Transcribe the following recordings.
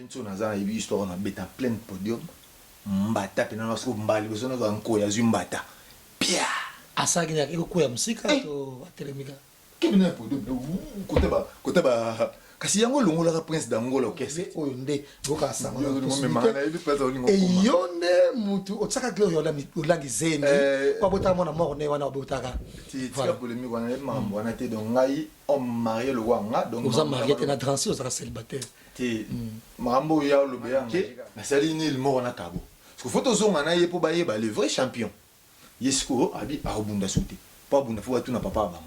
Bintu naza na histoire na beta plein podium. Mbata pena na siko mbali besono za nko ya zumbata. Pia. Asa kina iko ya musika to atelemika. Kibina podium côté ba kasi yango longola prince d'Angola orchestre oyo nde boka sanga e yonde mutu otsaka glori olangi zeni kwa bota mona mort ne wana obotaka ti tika polémique wana mambo wana te donc ngai on marié le wanga donc vous marié te na transi osaka célibataire ti mambo ya lo beyange na sali ni le mort na kabo parce que photo zonga na yepo ba yeba le vrai champion yesko abi arobunda sauté pas bunda faut tout na papa ba.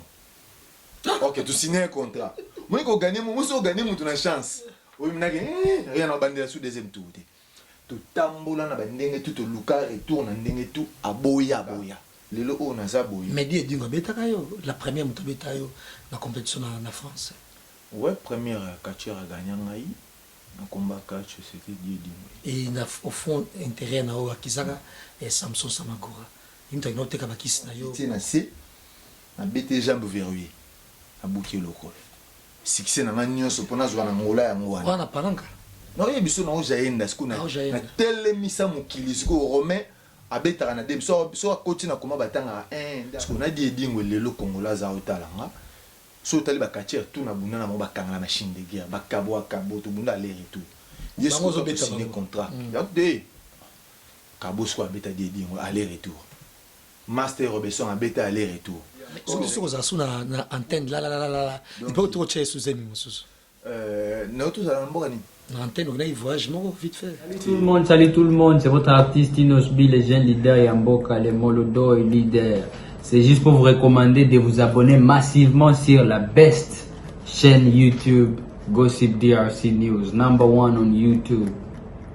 Ok, tu signes un contrat. Moi, quand gagner, moi, si on gagne, moi, tu as chance. Oui, mais rien à bander sous deuxième tour. Tout tambola na bandenge, tout le luka retourne, ndenge tout aboya aboya. Le lo on a ça boya. Mais dis dingo beta kayo, la première muto beta yo na compétition na France. Ouais, première catcheur a gagné ngai. Na combat catch c'était Dieu dingo. Et na au fond intérêt na o akizaka et Samson Samagora. Into inote ka bakisi na yo. Tiens na C. Na BT jambe verrouillé. Abouki local. Succès na nyonso pona zwa na ngola ya ngwana. Wana palanka. Non ye biso na ojaenda skuna. Na telemisa mokili siko romain abetaka na dem so akoti na koma batanga skuna die dingo lelo kongola za otalanga. So tali ba katier tout na bunda na mo bakanga na machine de guerre bakabo akabo to bunda aller retour. Yesko zo beta signer contrat. Donc de kabo so abeta die dingo aller retour. Master Robinson abeta aller retour. Tout le monde, c'est votre artiste Inosbi, les jeunes leaders Yamboka, les Molodo et leaders. C'est juste pour vous recommander de vous abonner massivement sur la best chaîne YouTube, Gossip DRC News, #1 on YouTube.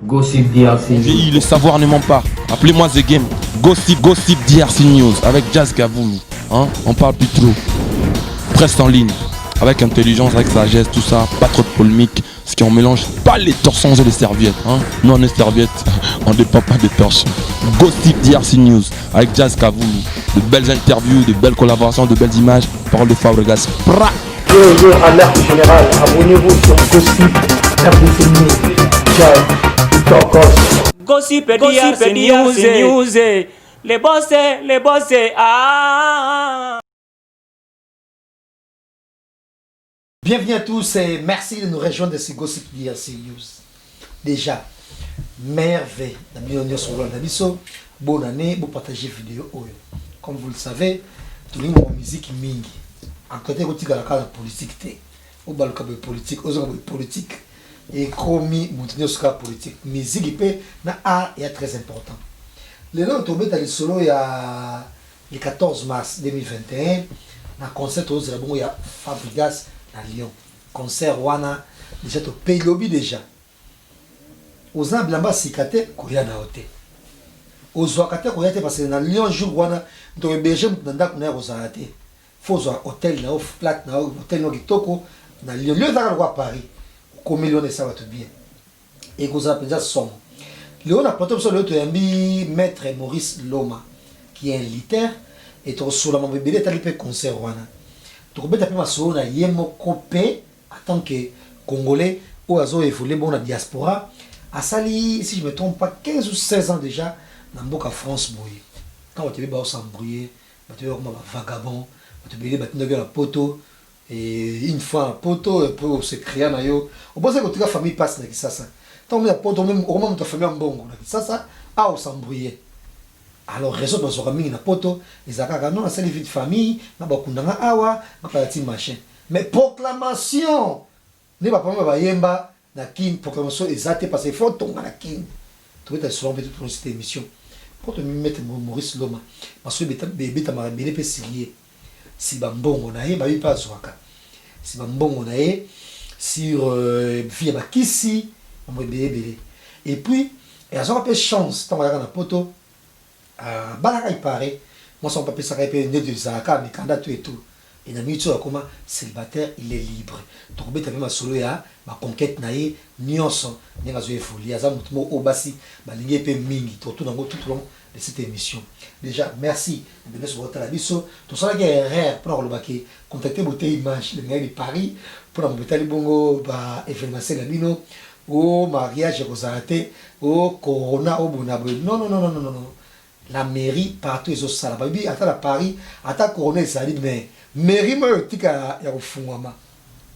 Gossip DRC News. Le savoir ne ment pas. Appelez-moi The Game. Gossip DRC News avec Jazz Gavoulou. Hein? On parle plus trop. Presse en ligne. Avec intelligence, avec sagesse, tout ça. Pas trop de polémique. Ce qui on mélange pas les torsons et les serviettes. Hein? Nous on est serviettes. On ne dépend pas des torsions. Gossip DRC News avec Jazz Gavoulou. De belles interviews, de belles collaborations, de belles images. Parole de Fabregas. Alerte générale. Abonnez-vous sur Gossip DRC News. Jazz. Gossip DRC News. Les boss, ah. Bienvenue à tous et merci de nous rejoindre sur Gossip DRC News. Déjà, merveille. Bonne année, vous partagez vidéo. Comme vous le savez, tout le monde a musique mingi. En côté de la politique, au bal politique, aux hommes politique. Et commis montenegro sur politique. Musique na art est très important. Le nom tombé dans le solo il y a le 14 mars 2021 na concert aux il y a Fabregas à Lyon. Concert wana déjà to pays lobby déjà. Aux amblamba sikate koya na hotel. Aux wakate koya te parce que na Lyon jour wana to héberger mutanda kuna kozarate. Faut zo hôtel na off plat na hôtel no kitoko na Lyon. Lyon za kwa Paris. Comme million de ça va tout bien. Et vous appelez ça somme. Léon a porté sur l'autre maître Maurice Loma, qui est un litaire, et tu reçois la mamie bébé, tu as fait concert. Tu peux taper ma soeur, il y a mon copain, en tant que Congolais, ou à zo évolué bon la diaspora, à Sali, si je ne me trompe pas, 15 ou 16 ans déjà, dans Boka France, boy. Quand tu es s'embrouiller, tu es vagabond, tu es la poteau. Et une fois un poteau pour se créer un ayo on pense que toute la famille passe là ça tant mais poteau même au moment de ta famille en bon ça ah on s'embrouiller alors réseau dans son famille na poteau les akaka non c'est les vie de famille na bakundanga awa na parti machin mais proclamation ne va pas me yemba na kin proclamation exacte parce qu'il faut tomber na kin tu veux sur toute cette émission pour te mettre Maurice Loma parce que bébé ta mara bébé peut signer si bambongo na ye ba pas zwaka si bambongo na ye sur via bakisi on bébé et puis et à son peu chance tant na poto balaka il paraît moi son papier ça peut ne de zaka mais quand tu et tout et na mitu akoma célibataire il est libre donc beta ma solo ya ma conquête na ye nyonso ninga zo efolia za mutumo obasi balingi pe mingi tout nango tout long de cette émission. Déjà, merci de venir sur votre abisso. Tout ça, il y a erreur pour le baquet. Contactez votre image, le gars de Paris, pour la bongo, événement Ségamino, au mariage rosarate au corona au bonabo non non non non non non la mairie partout ils ont ça là bibi ata la Paris ata corona ça dit mais mairie moi tika ya kufungwama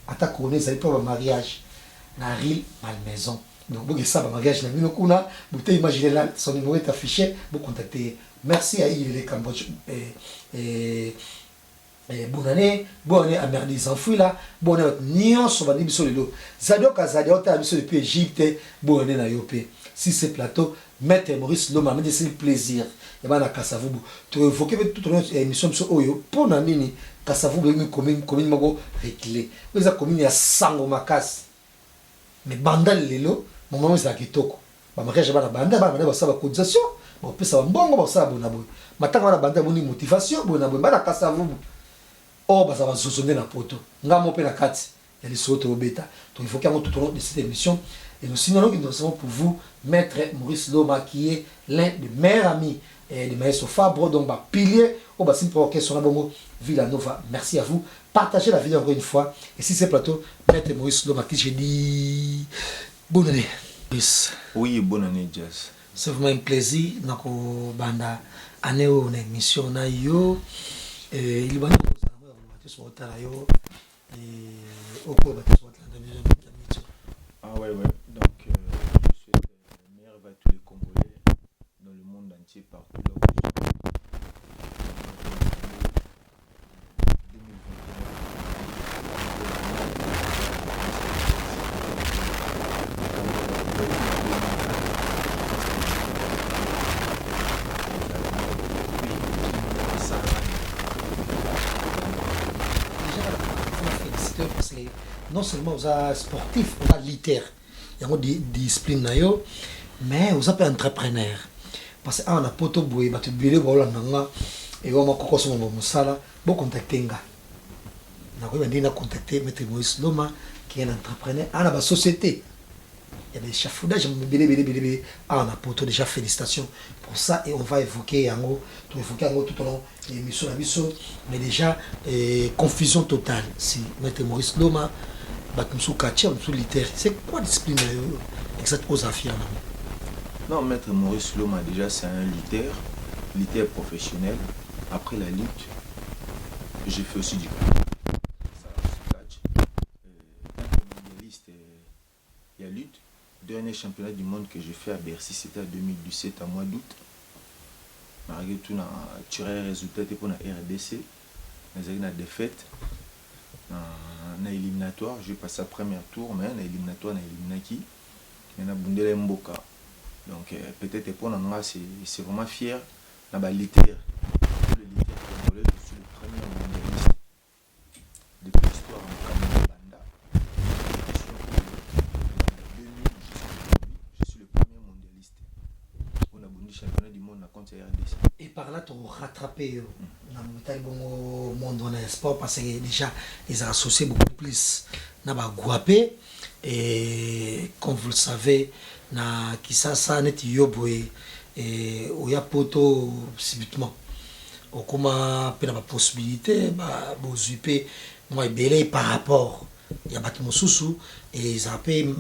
ata corona ça dit pour mariage na rille Malmaison donc vous ça mariage na bino kuna vous pouvez imaginer là son numéro est affiché vous contactez merci à il les Cambodge bonne année à Merdi s'enfuit là bonne année nion sur va biso lelo zadoka zadoka biso depuis Égypte bonne année na yopé si ce plateau Maître Maurice Loma mais c'est plaisir et ben na Kasavubu tu évoquer toute notre émission sur oyo pour na nini Kasavubu une commune moko réglé vous a commune ya sango makas mais bandal lelo moment ça kitoko ba mariage ba na banda ba ça ba cotisation ba pesa mbongo ba ça bona boy matanga na banda boni motivation bona boy ba na Kasavubu oh bah ça va se sonner la poto ngamo pe la kati il y a les sauts au bêta donc il faut qu'à tout au long de cette émission et nous signalons que nous recevons pour vous Maître Maurice Loma qui est l'un des meilleurs amis de Maestro Fabre donc bah pilier au bassin pour orchestre Bongo Villanova. Merci à vous, partagez la vidéo encore une fois et si c'est plateau Maître Maurice Loma qui j'ai dit bonne année. Oui, bonne année Jazz. C'est vraiment un plaisir nako banda année où on émission na yo et il va ah ouais, donc je souhaite meilleur à tous les Congolais dans le monde entier partout là où non seulement aux sportifs, aux militaires, il y a des disciplines, mais aux entrepreneurs. Parce qu'on a poto boy, batu bile bola nanga, et on m'a coco son monsala, bon contacter nga. On a contacté Maître Maurice Loma, qui est un entrepreneur, à la société. Il y a des chafoudages, on a poto déjà félicitations pour ça, et on va évoquer tout au long de l'émission, mais déjà, confusion totale. Si Maître Maurice Loma, c'est quoi la discipline exacte aux affaires? Non, Maître Maurice Loma, déjà, c'est un lutteur professionnel. Après la lutte, j'ai fait aussi du catch. Mondialiste, il y a lutte. Dernier championnat du monde que j'ai fait à Bercy, c'était en 2017, à mois d'août. Malgré tout, on a tiré un résultat pour la RDC. On a eu une défaite. On a éliminatoire, j'ai passé le premier tour, mais on a éliminatoire, on a éliminé qui? On a Bundele Mboka. Donc peut-être pour nous, c'est vraiment fier. On a lutteur. Le lutteur congolais, je suis le premier mondialiste depuis l'histoire en Cameroun Banda. Je suis le premier mondialiste. On a bondi championnat du monde contre RDC. Et par là, tu as rattrapé le monde de sport parce que déjà, ils ont associé beaucoup plus à Guapé. Et comme vous le savez, na Kisasa net yoboé et oya poto subitement. Au comment la possibilité, bozuper moi belé par rapport. Il y a bâtiment sous et ils appellent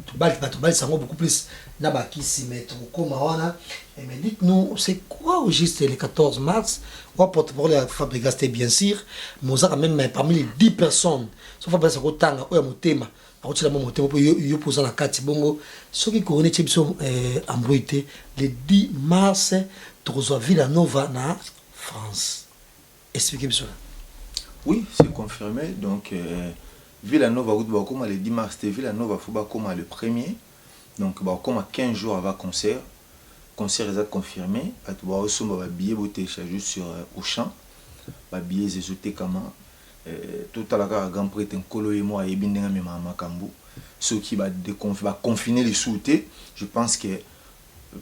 tout bal ça beaucoup plus naba qui s'y mettent comme on et me dites-nous c'est quoi au juste le 14 mars on porte-parole à Fabrice bien sûr mais on a même parmi les 10 personnes sauf Fabrice au tanga ou mon thème par contre mon thème pour yo poser la carte bongo ceux qui connaissent Chipson embrouillé le 10 mars Trozo Villanova na France expliquez-moi ça. Oui, c'est confirmé donc Villanova comme le 10 mars Villanova faut comme le 1er donc comme 15 jours avant concert est confirmé tu vas aussi billet télécharger sur Auchan billet zézoté comment tout à la grand prix un colo et moi et bindenga mema makambu ceux qui va confiner les soutés je pense que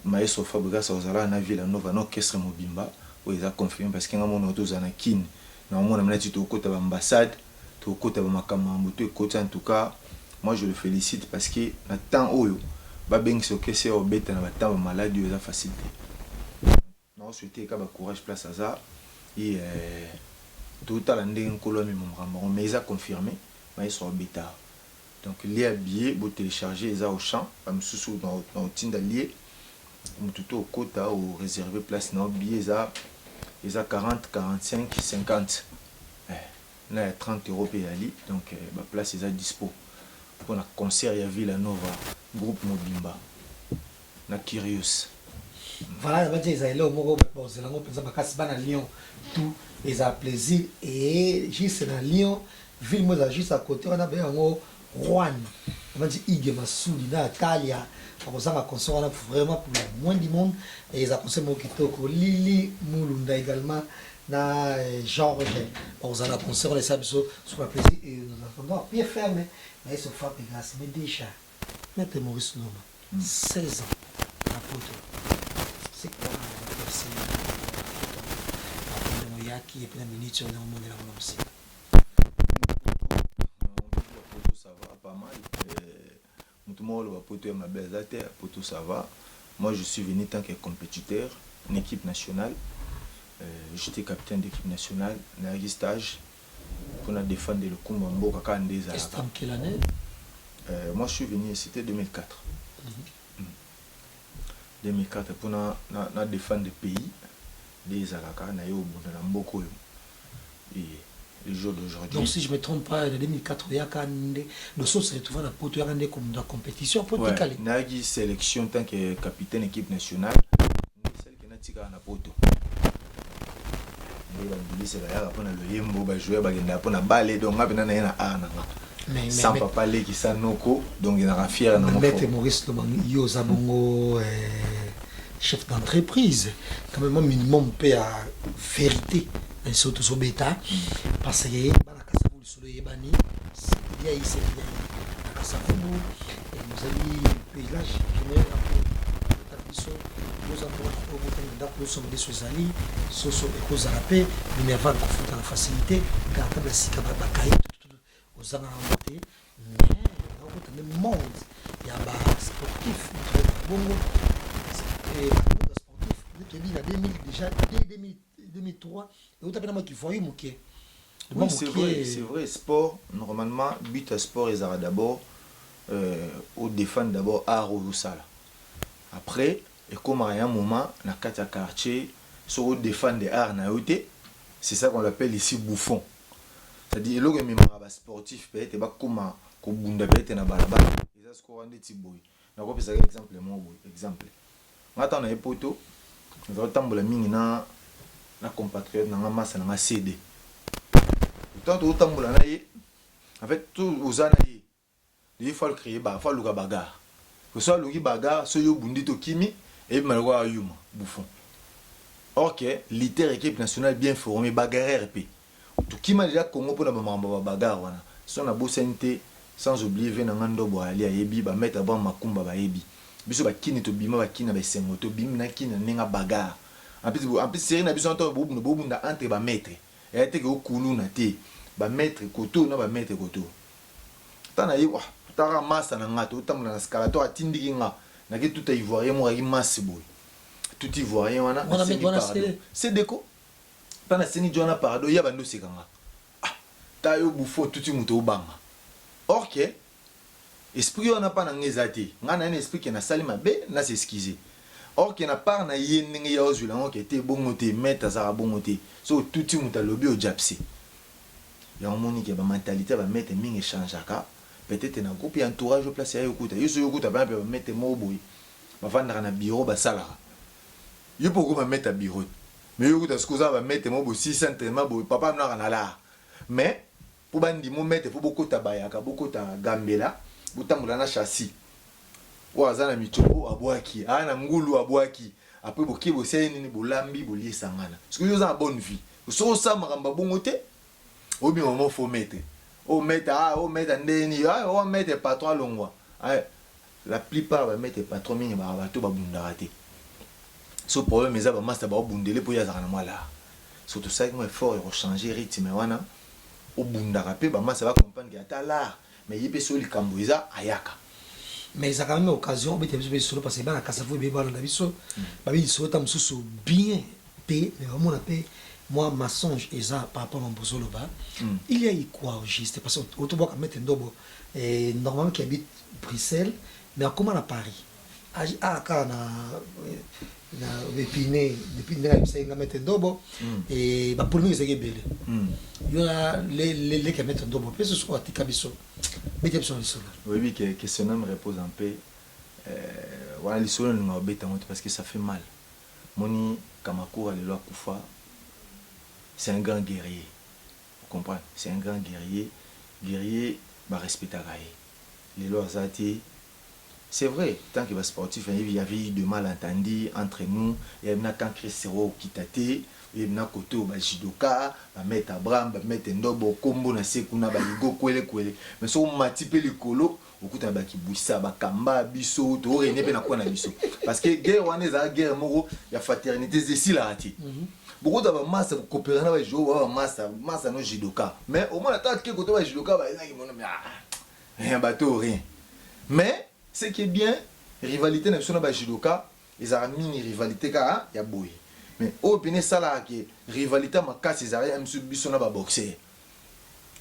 Maestro Fabregas ozala na Villanova na orchestre mobimba où ils a confirmé parce que ngamo tous ana kin na mona mna tu ko ta ambassade to ko ta makambu to ko en tout cas moi je le félicite parce que na temps oyo ba beng so que c'est au bête na ba temps maladie eza facilité non souhaiter ka ba courage place à ça et tout à l'ending nkolo mi mon mais ils a confirmé mais ils sont bêta Donc lié à billet, vous téléchargez les au champ, comme sous dans le Tinda lié, ou tout au quota ou réservé place dans billet ils a 40, 45, 50. Il y a 30 € payés ali, donc la place est à dispo. Pour un concert il y a Villanova, groupe Mobimba, na Curious. Voilà, on va dire là au Moro, c'est là on peut dire à Lyon, tout les a plaisir et juste dans Lyon, ville moi juste à côté on a bien un Juan, on va dire Ige Masoudi, Natalia, on a un concert vraiment pour le moins du monde et ils ont concert Mokitoko, Lili Mulunda également. Na Georges, on a un concert, on les a sur la plaisir et nous attendons bien fermé, mais ils sont frappés grâce, mais déjà, Maître Maurice Noma, 16 ans, la photo, c'est quoi la Yaki et plein de minutes sur le monde de la aussi. Ça va pas mal. Tout le monde va poter ma belle terre, poto ça va. Moi je suis venu tant que compétiteur, en équipe nationale. J'étais capitaine d'équipe nationale, dans un stage pour défendre le Kumbambo Kaka Ndeza. C'était en quelle année? Moi je suis venu, c'était 2004. 2004 pour défendre le pays des Alaka, na yo na Mboko. Et le jour d'aujourd'hui. Donc si je ne me trompe pas, en 2004, il y a le saut se retrouve dans la pote comme dans la compétition pour ouais, Nagi sélection tant que capitaine équipe nationale, celle qui n'a tika na poto. C'est là pour le yembo ba jouer ba genda pour na balle donc ngapena na yana ana. Mais sans papa le qui sanoko donc il a fier na mo. Maître Maurice Lomangi yo zabongo chef d'entreprise quand même minimum paie à vérité et surtout sur bêta parce que bana kasabu sur le yebani c'est bien ici la kasabu et nous allons paysage général nous avons nous sommes des sous-alliés soso et cause à la paix nous n'avons pas confronté la facilité car comme la sika bakaï aux ans à monter mais dans le monde il y a des sportifs bongo et le sportif depuis la 2000 déjà 2003 et vous avez qui voyez mon qui oui, c'est vrai sport normalement but à sport ils arrêtent d'abord au défendre d'abord art ou ça après et comme à un moment na katia quartier sur défendre des arts na yoté c'est ça qu'on appelle ici bouffon c'est-à-dire le même sportif peut être pas comme ko bunda peut être na balabala et ça ce qu'on dit tiboy na ko pesa exemple mon exemple maintenant na epoto nous tambola mingi na compatriote na massa na CD tant tout tambola na ye en fait tout osana ye il faut le créer il faut le bagarre que soit le bagarre so yo bundi to kimi et malgré ayuma bouffon OK littéraire équipe nationale bien formée bagarreur p tout qui m'a déjà Congo pour la maman bagarre wana son a bossente sans oublier venanga ndobo ali ayebi ba mettre ba makumba ba yebi biso ba kini to bima ba kina ba sengo to bim na kina nenga bagarre en plus série na biso to bobu na entre ba mettre et était que okulu na te ba mettre koto na ba mettre koto tana yi wa tara massa na ngato tamna na scalator atindiki nga na ke tout ivoirien mo ri masse boy tout ivoirien wana c'est déco tana seni jona parado ya bando sekanga ah ta yo bufo tout muto obanga OK esprit on n'a pas n'angezati ngana un esprit qui na sali mabe na s'excuser or qui na part na yendingi ya ozula ngo qui était bongote mettre ça bongote so tout muta lobi o japsi ya omoni ke ba mentalité ba mettre mingi changeaka peut-être na groupe entourage au place ya yokuta yuso yokuta ba mettre mo boy ba vendre na bureau ba sala yo poko ba mettre bureau mais yokuta sikoza ba mettre mo bo 600 tellement boy papa na kana la mais pour bandi mo mettre faut beaucoup tabayaka beaucoup ta gambela butambula na chassis wazana michobo abwaki ana ngulu abwaki après boki boseni ni bolambi bolisangana parce que yo za bonne vie so ça maramba bongote obi moment faut mettre o mettre ndeni o mettre patron longwa la plupart va mettre patron mingi ba bato ba bundaraté ce problème eza ba master ba bundele po ya za na mala surtout ça comme effort et changer rythme wana o bundara pe ba master va comprendre que ata là mais il peut se likambo eza ayaka mais ça quand même occasion mais tu solo parce que bana kasafu be bana biso ba bi so tam susu bien pe mais vraiment na pe moi ma songe et ça par rapport à mon bozoloba il y a eu quoi au juste parce que autour de mettre ndobo et normalement qui habite Bruxelles mais comment à Paris quand na épinay depuis nga mettre ndobo et ba pour nous c'est belé il y a les qui mettent ndobo parce que soit tikabiso mettez sur le sol oui que ce nom repose un peu voilà les sols nous embêtent parce que ça fait mal moni Kamakura le loi Koufa c'est un grand guerrier vous comprenez c'est un grand guerrier bah respecter les lois zati c'est vrai tant qu'il va sportif il y avait eu de malentendus entre nous il y a eu quand Crescero Kitate il y a eu koto ba jidoka ba mettre Abraham ba mettre ndobo kombo na sekuna ba ligo kwele mais so mati pe likolo okuta ba kibwisa ba kamba biso to rene pe na kwa na biso parce que guerre wana za guerre moko ya fraternité zesi la ati beaucoup de masse coopérer na ba jouer masse no jidoka mais au moins la tête que koto ba jidoka ba ezaki mona rien bateau rien mais ce qui est bien rivalité na sona ba jidoka ezara mini rivalité ka ya boy mais au pene sala ke rivalité makasi ezara ya msu biso na ba boxer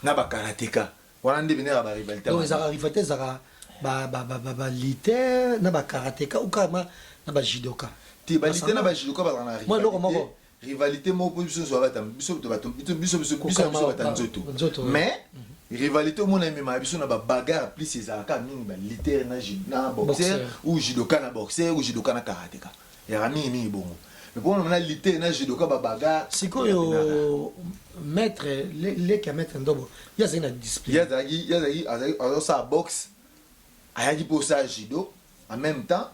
na ba karatéka wana nde bene ba rivalité donc ezara rivalité ezara ba lité na ba karatéka ou kama na ba jidoka ti ba lité na ba jidoka ba na moi loko moko rivalité moko biso so ba tam biso to ba biso ba nzoto mais rivalité au monde même biso na ba bagarre plus ezaka mingi ba lité na boxer ou jidoka na boxer ou jidoka na karatéka ya mingi bongo mais pour on a lité na jidoka ba bagarre sikoyo maître les qui mettre ndobo il y a une discipline il y a ça boxe ayaki pour ça judo en même temps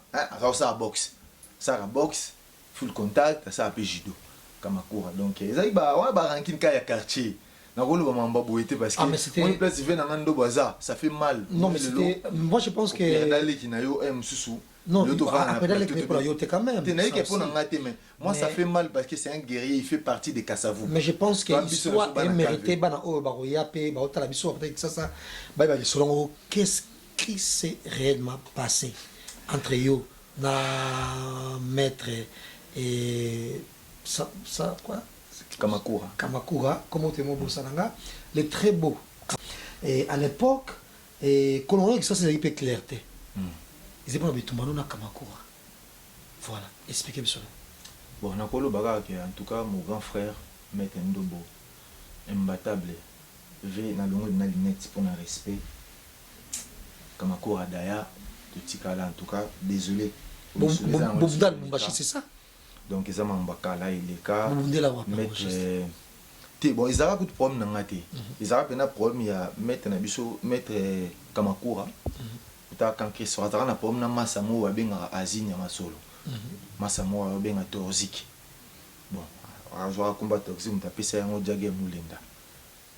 ça boxe ça boxe full contact ça peu judo Kamakura donc ezaki ba ranking ka ya quartier na rolo ba mamba boité parce que on place vient na ngando baza ça fait mal non mais c'était moi je pense que d'aller qui na yo susu non après d'aller qui pour la yote quand même t'es naïque pour ngate mais moi ça fait mal parce que c'est un guerrier il fait partie des Kassavou mais je pense que l'histoire est méritée bana o ba roya pe ba otala biso peut-être ça ba selon qu'est-ce qui s'est réellement passé entre yo na maître et ça quoi Kamakura, comment tu m'as Bosananga, les très beaux. Et à l'époque, quand on regarde ça, c'est un peu clarté. Ils étaient pas tout le monde à Kamakura. Voilà, expliquez-moi ça. Bon, on a le bagage en tout cas mon grand frère, Maître Ndobo, imbattable, V na longue na lunette pour un respect. Kamakura Daya, tout Tikala en tout cas, désolé. Boubdal Mumbashi, c'est ça? Donc ils ont mbakala ileka mettre bon ils ont beaucoup de problèmes dans ngate ils ont un problème il y a mettre na biso mettre Kamakura ta quand que soit na problème na masamo wa benga azine masolo masamo wa benga toxique bon on va combattre toxique mutapesa yango jage mulenda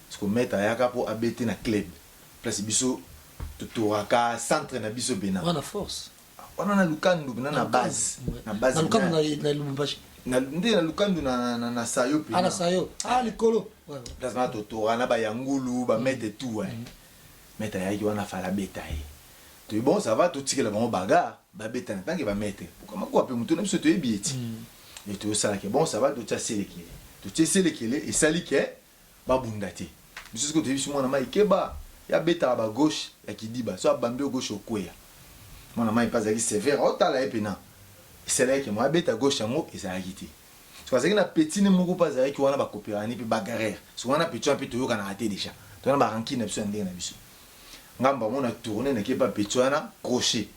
parce que mettre ayaka pour abete na club place biso tutoraka centre na biso bena on a force on a lukandu na base na lukandu na Lubumbashi na lukandu na sayo pe na sayo likolo plasma toto na ba yangulu ba mettre tout mettre ya ki wana fala betaye to bon ça va tout tikela ba baga ba betana tant que ba mettre pourquoi quoi pe mutu na biso to ebieti et to ça que bon ça va to tsa selekele et sali ke ba bundati biso ko to biso mona mai keba ya beta ba gauche ya kidiba so bambe gauche okweya mon amant pas allé sévère otala epena c'est là que moi bête à gauche yango ezalaki te parce que na petit ne moko pas allé ki wana ba coopérani pe bagarre so wana petit un peu to yoka na raté déjà to na ba ranki na biso ndenge na biso ngamba mona tourner na ke pa petit wana crochet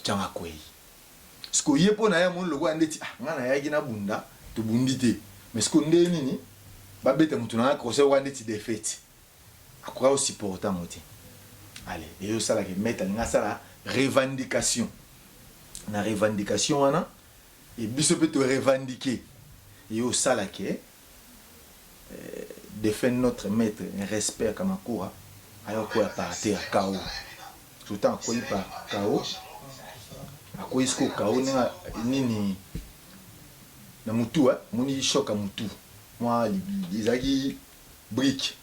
tanga kwei sko yepo na ya mon logo andeti ngana yaki na bunda to bundi te mais sko ndé nini ba bête mutu na crochet wandeti défaite akora aussi important moti allez et yo sala ke mettre nga sala revendication na revendication wana et biso peut te revendiquer et au salake défendre notre maître un respect Kamakura ayo ko partir KO tout temps ko par KO ako isko KO nini na mutu moni choka mutu moi izaki brick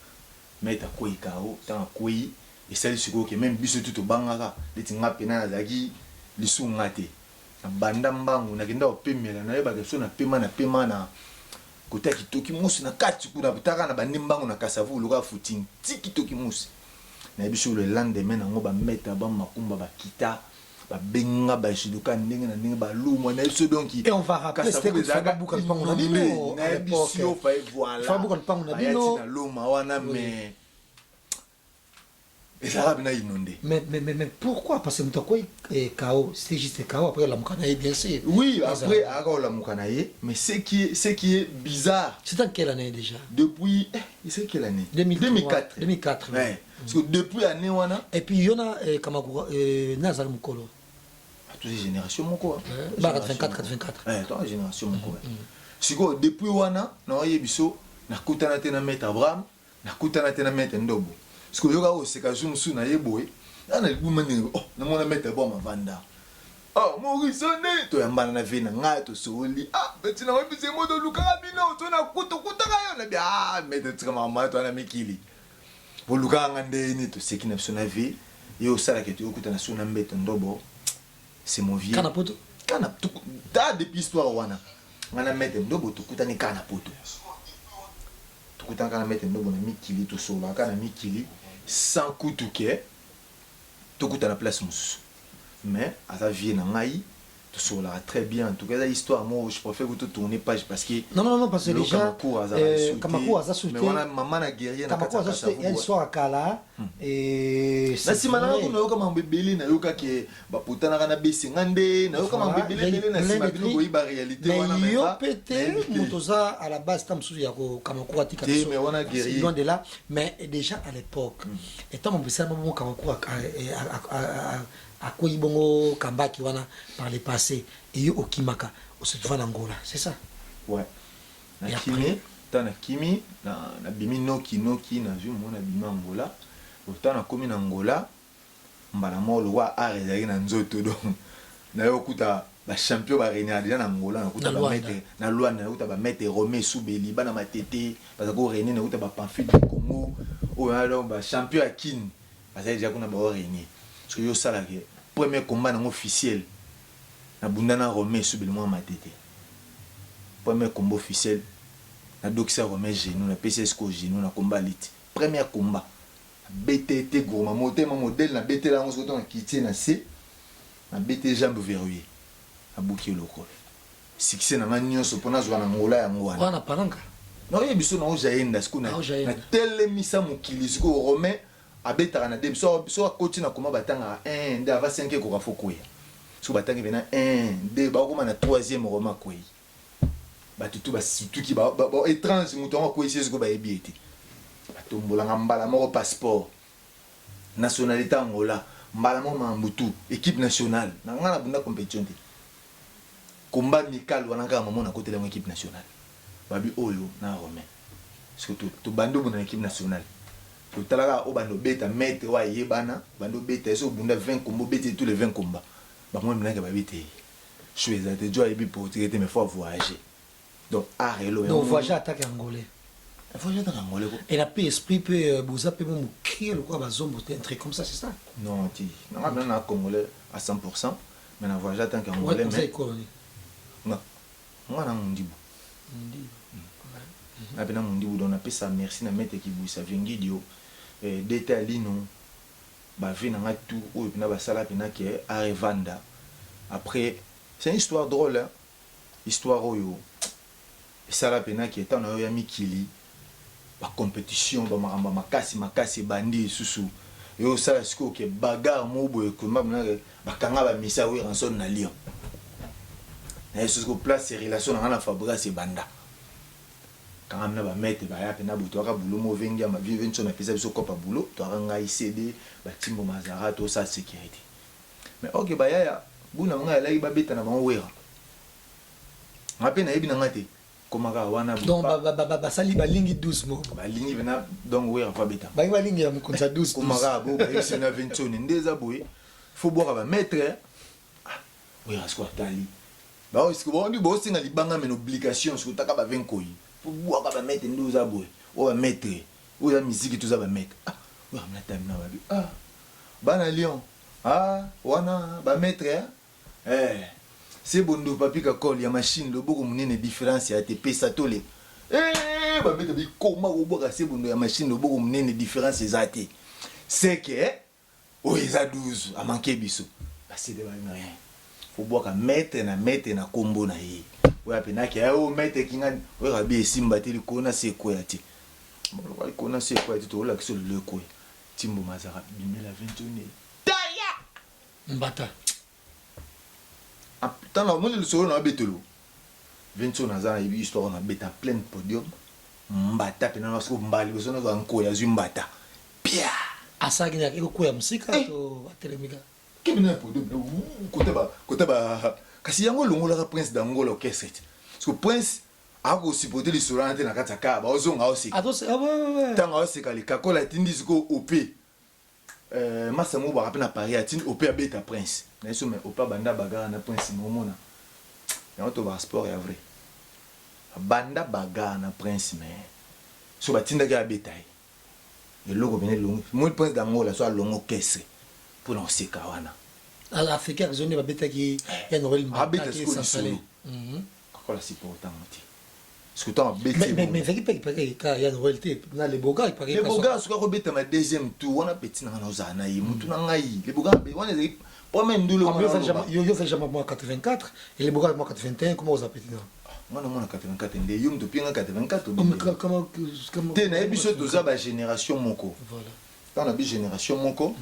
maître ko KO tant ko et celle sur que même biso tout bangaka leti ngape na zaki lisungate banda mbangu na kenda opemela na yeba keso na pema na côté kitoki musi na kati kuna butaka na bandimbango na kasavu luka footing ti kitoki musi na biso le lendemain nango ba mettre ba makumba ba kita ba benga ba shiduka ndenge na ndenge ba lumo na biso donc et on va rappeler c'était que ça buka mpango na bino na biso fa voilà fa buka mpango na bino na loma wana mais et ça va inondé. Mais pourquoi? Parce que Moutako est KO, c'était juste KO après la Moukanaï, bien sûr. Oui, après la Moukanaï, mais ce qui est bizarre. C'est dans quelle année déjà? Depuis, c'est quelle année? 2004. 2004. Ouais. Parce que depuis l'année, on a. Et puis il y en a Kamakura, Nazar Moukolo. Toutes les générations, Moko. 84. Ouais, toutes les générations, Moko. C'est que depuis on a, on a eu biso, na kutana tena met Abraham, na kutana tena met Ndobo. Parce que yoga c'est ka zoom na yeboé ana libumani oh na mona mettre bon mavanda oh Maurice ne to yambana na vena nga to soli ah betina wa bise modo luka bino to na kuta kayo na bia mettre tsika mama to na mikili bo luka ngande ni to seki na biso na vie yo sala ke to kuta na suna mbete ndobo c'est mon vieux kana poto kana da depuis histoire wana ngana mettre ndobo to kuta ni kana poto to kuta kana mettre ndobo na mikili to sola kana mikili sans coup tout que tout coûte à la place mousse mais à sa vie n'angaï tout sur là très bien en tout cas l'histoire moi je préfère que tu tourner page parce que non parce que déjà Kamakura a sauté mais voilà maman a guerrier na Kamakura a sauté une histoire à Kala et na si mana ko na kama mbebeli na yoka ke ba putana kana besingande na yoka mbebeli na si mabilo ko iba réalité wana mais yo pété motoza à la base tam sous ya ko Kamakura tika mais wana guerrier loin de là mais déjà à l'époque étant mon bissa mon Kamakura à quoi ibongo kambaki wana par le passé et yo okimaka au se trouve en Angola c'est ça ouais na kimi ta na kimi na bimi noki na vu mon bimi Angola autant na komi na Angola mbala mo lo wa arezaki na nzoto donc na yo kuta ba champion ba réunir déjà na Angola na kuta ba mettre na Luanda na kuta ba mettre Romé Soubeli bana matete parce que réunir na kuta ba Pamphile du Congo o alors ba champion akin parce que déjà kuna ba réunir parce que yo sala ke premier combat non officiel na bundana Romé Soubeli mo matete premier combat officiel na doxa Romé genou na PCS ko genou na combat lit premier combat BTT gourma motema modèle na BT la 11 na kiti na C na BT jambe verrouillé a bouki lokol succès na nyonso pona zwa na ngola ya ngwana wana paranga non yebiso na ojaenda skuna na telemisa mokili siko Romé abetaka na dem so akoti na koma batanga 1 nde ava 5 ko kafokoya so batanga bena 1 2 ba koma na 3e Roma koyi batutu ba situki ba étrange mutonga koyi siko ba ebieti batombolanga mbala moko passeport nationalité Angola mbala moko mambutu équipe nationale na ngana bunda compétition te combat amical wana kaka maman na côté de l'équipe nationale babi oyo na Romain surtout to bando na équipe nationale to talaka o bando beta mettre wa yebana bando beta so bunda 20 combats beta tous les 20 combats ba moi mnaka babi te choisa te joie bi pour tirer mais faut voyager donc arrelo donc voyager attaque angolais et la paix esprit peut vous appeler mon crier le quoi bazombo un truc comme ça c'est ça non ti na bien na congolais à 100% mais na voyager tant qu'angolais mais non moi na mundibu abena mundibu donc na pesa merci na mettre ki buisa vingidio détail lino ba vina nga tout ou pina ba sala pina ke arevanda après c'est une histoire drôle hein? Histoire oyo sala pina ki étant na yo ya mikili ba compétition ba maramba makasi bandi susu yo sala siko ke bagarre mo boye ko mabna bakanga ba misa we ranson na lion na yesu ko place relation na Fabrice banda quand on va mettre ba ya pena buto ka bulo mo vengi ma vie vention na pesa biso kopa bulo to ranga ICD ba timbo mazara to sa sécurité mais OK ba ya buna nga la ba beta na ba wera ngapena yebi na ngate komaka wana donc ba sali ba lingi doucement ba lingi bena donc wera fa beta ba lingi ya mukonza douce komaka bo ba yesi na vention ndeza boye faut boire ba mettre wera sko tali ba o sko bondi bo singa libanga men obligation sko taka ba venkoi faut boire ba mettre ndoza boye o ba mettre o ya musique tout ça ba mettre wera na time na ba bana lion wana ba mettre c'est bon do papi ka call ya machine le beaucoup munene différence ya te pesa tole Eh, ba beta bi koma oboka se bondo ya machine oboko munene différence ezate. C'est que o eza 12 a manqué biso. Ba c'est de ba rien. Faut boire ka mettre na kombo na ye. Oya penaki o mettre kinga o rabi esimba te likona se koya te. Bon lo ko na se koya te to la kiso le koya. Timbo mazara bimela 21. Taya! Mbata. Ah putain là moi le solo na betelo. 21 nazana yebi histoire na beta plein de podium. Mbata pena na so mbali beso na nko ya zumbata. Pia! Asa kina ko koya musika to atelemika. Kebina podium côté ba kasi yango longola ka prince d'Angola orchestre. Parce que prince a ko supporter le solo na te na kataka ba ozonga aussi. Atose ouais. Tanga aussi kali kakola tindi ko OP. Masamu ba rapena Paris atine OP a beta prince. Na so mais OP banda bagara na prince momona. Ya to ba sport ya vrai. Banda bagara na prince mais so batinda ga beta. Le logo bene longo. Moi prince d'Angola so longo orchestre pour non seka wana. Africain zone ba beta ki ya Noël Mbata qui est installé. Kakola si pour autant monter. Parce que tant bêtise. Mais fait que quand il y a Noël té na les boga il paraît. Les boga so ko beta ma deuxième tour wana petit na za na yi mutu na ngai. Les boga wana ezali pas même ndule wana. Yo fait jamais moi 84 et les boga moi 81 comment vous appelez ça? Moi non 84 ndé yum to pinga 84. Comment Té na biso to za ba génération moko. Voilà. Dans la génération moko.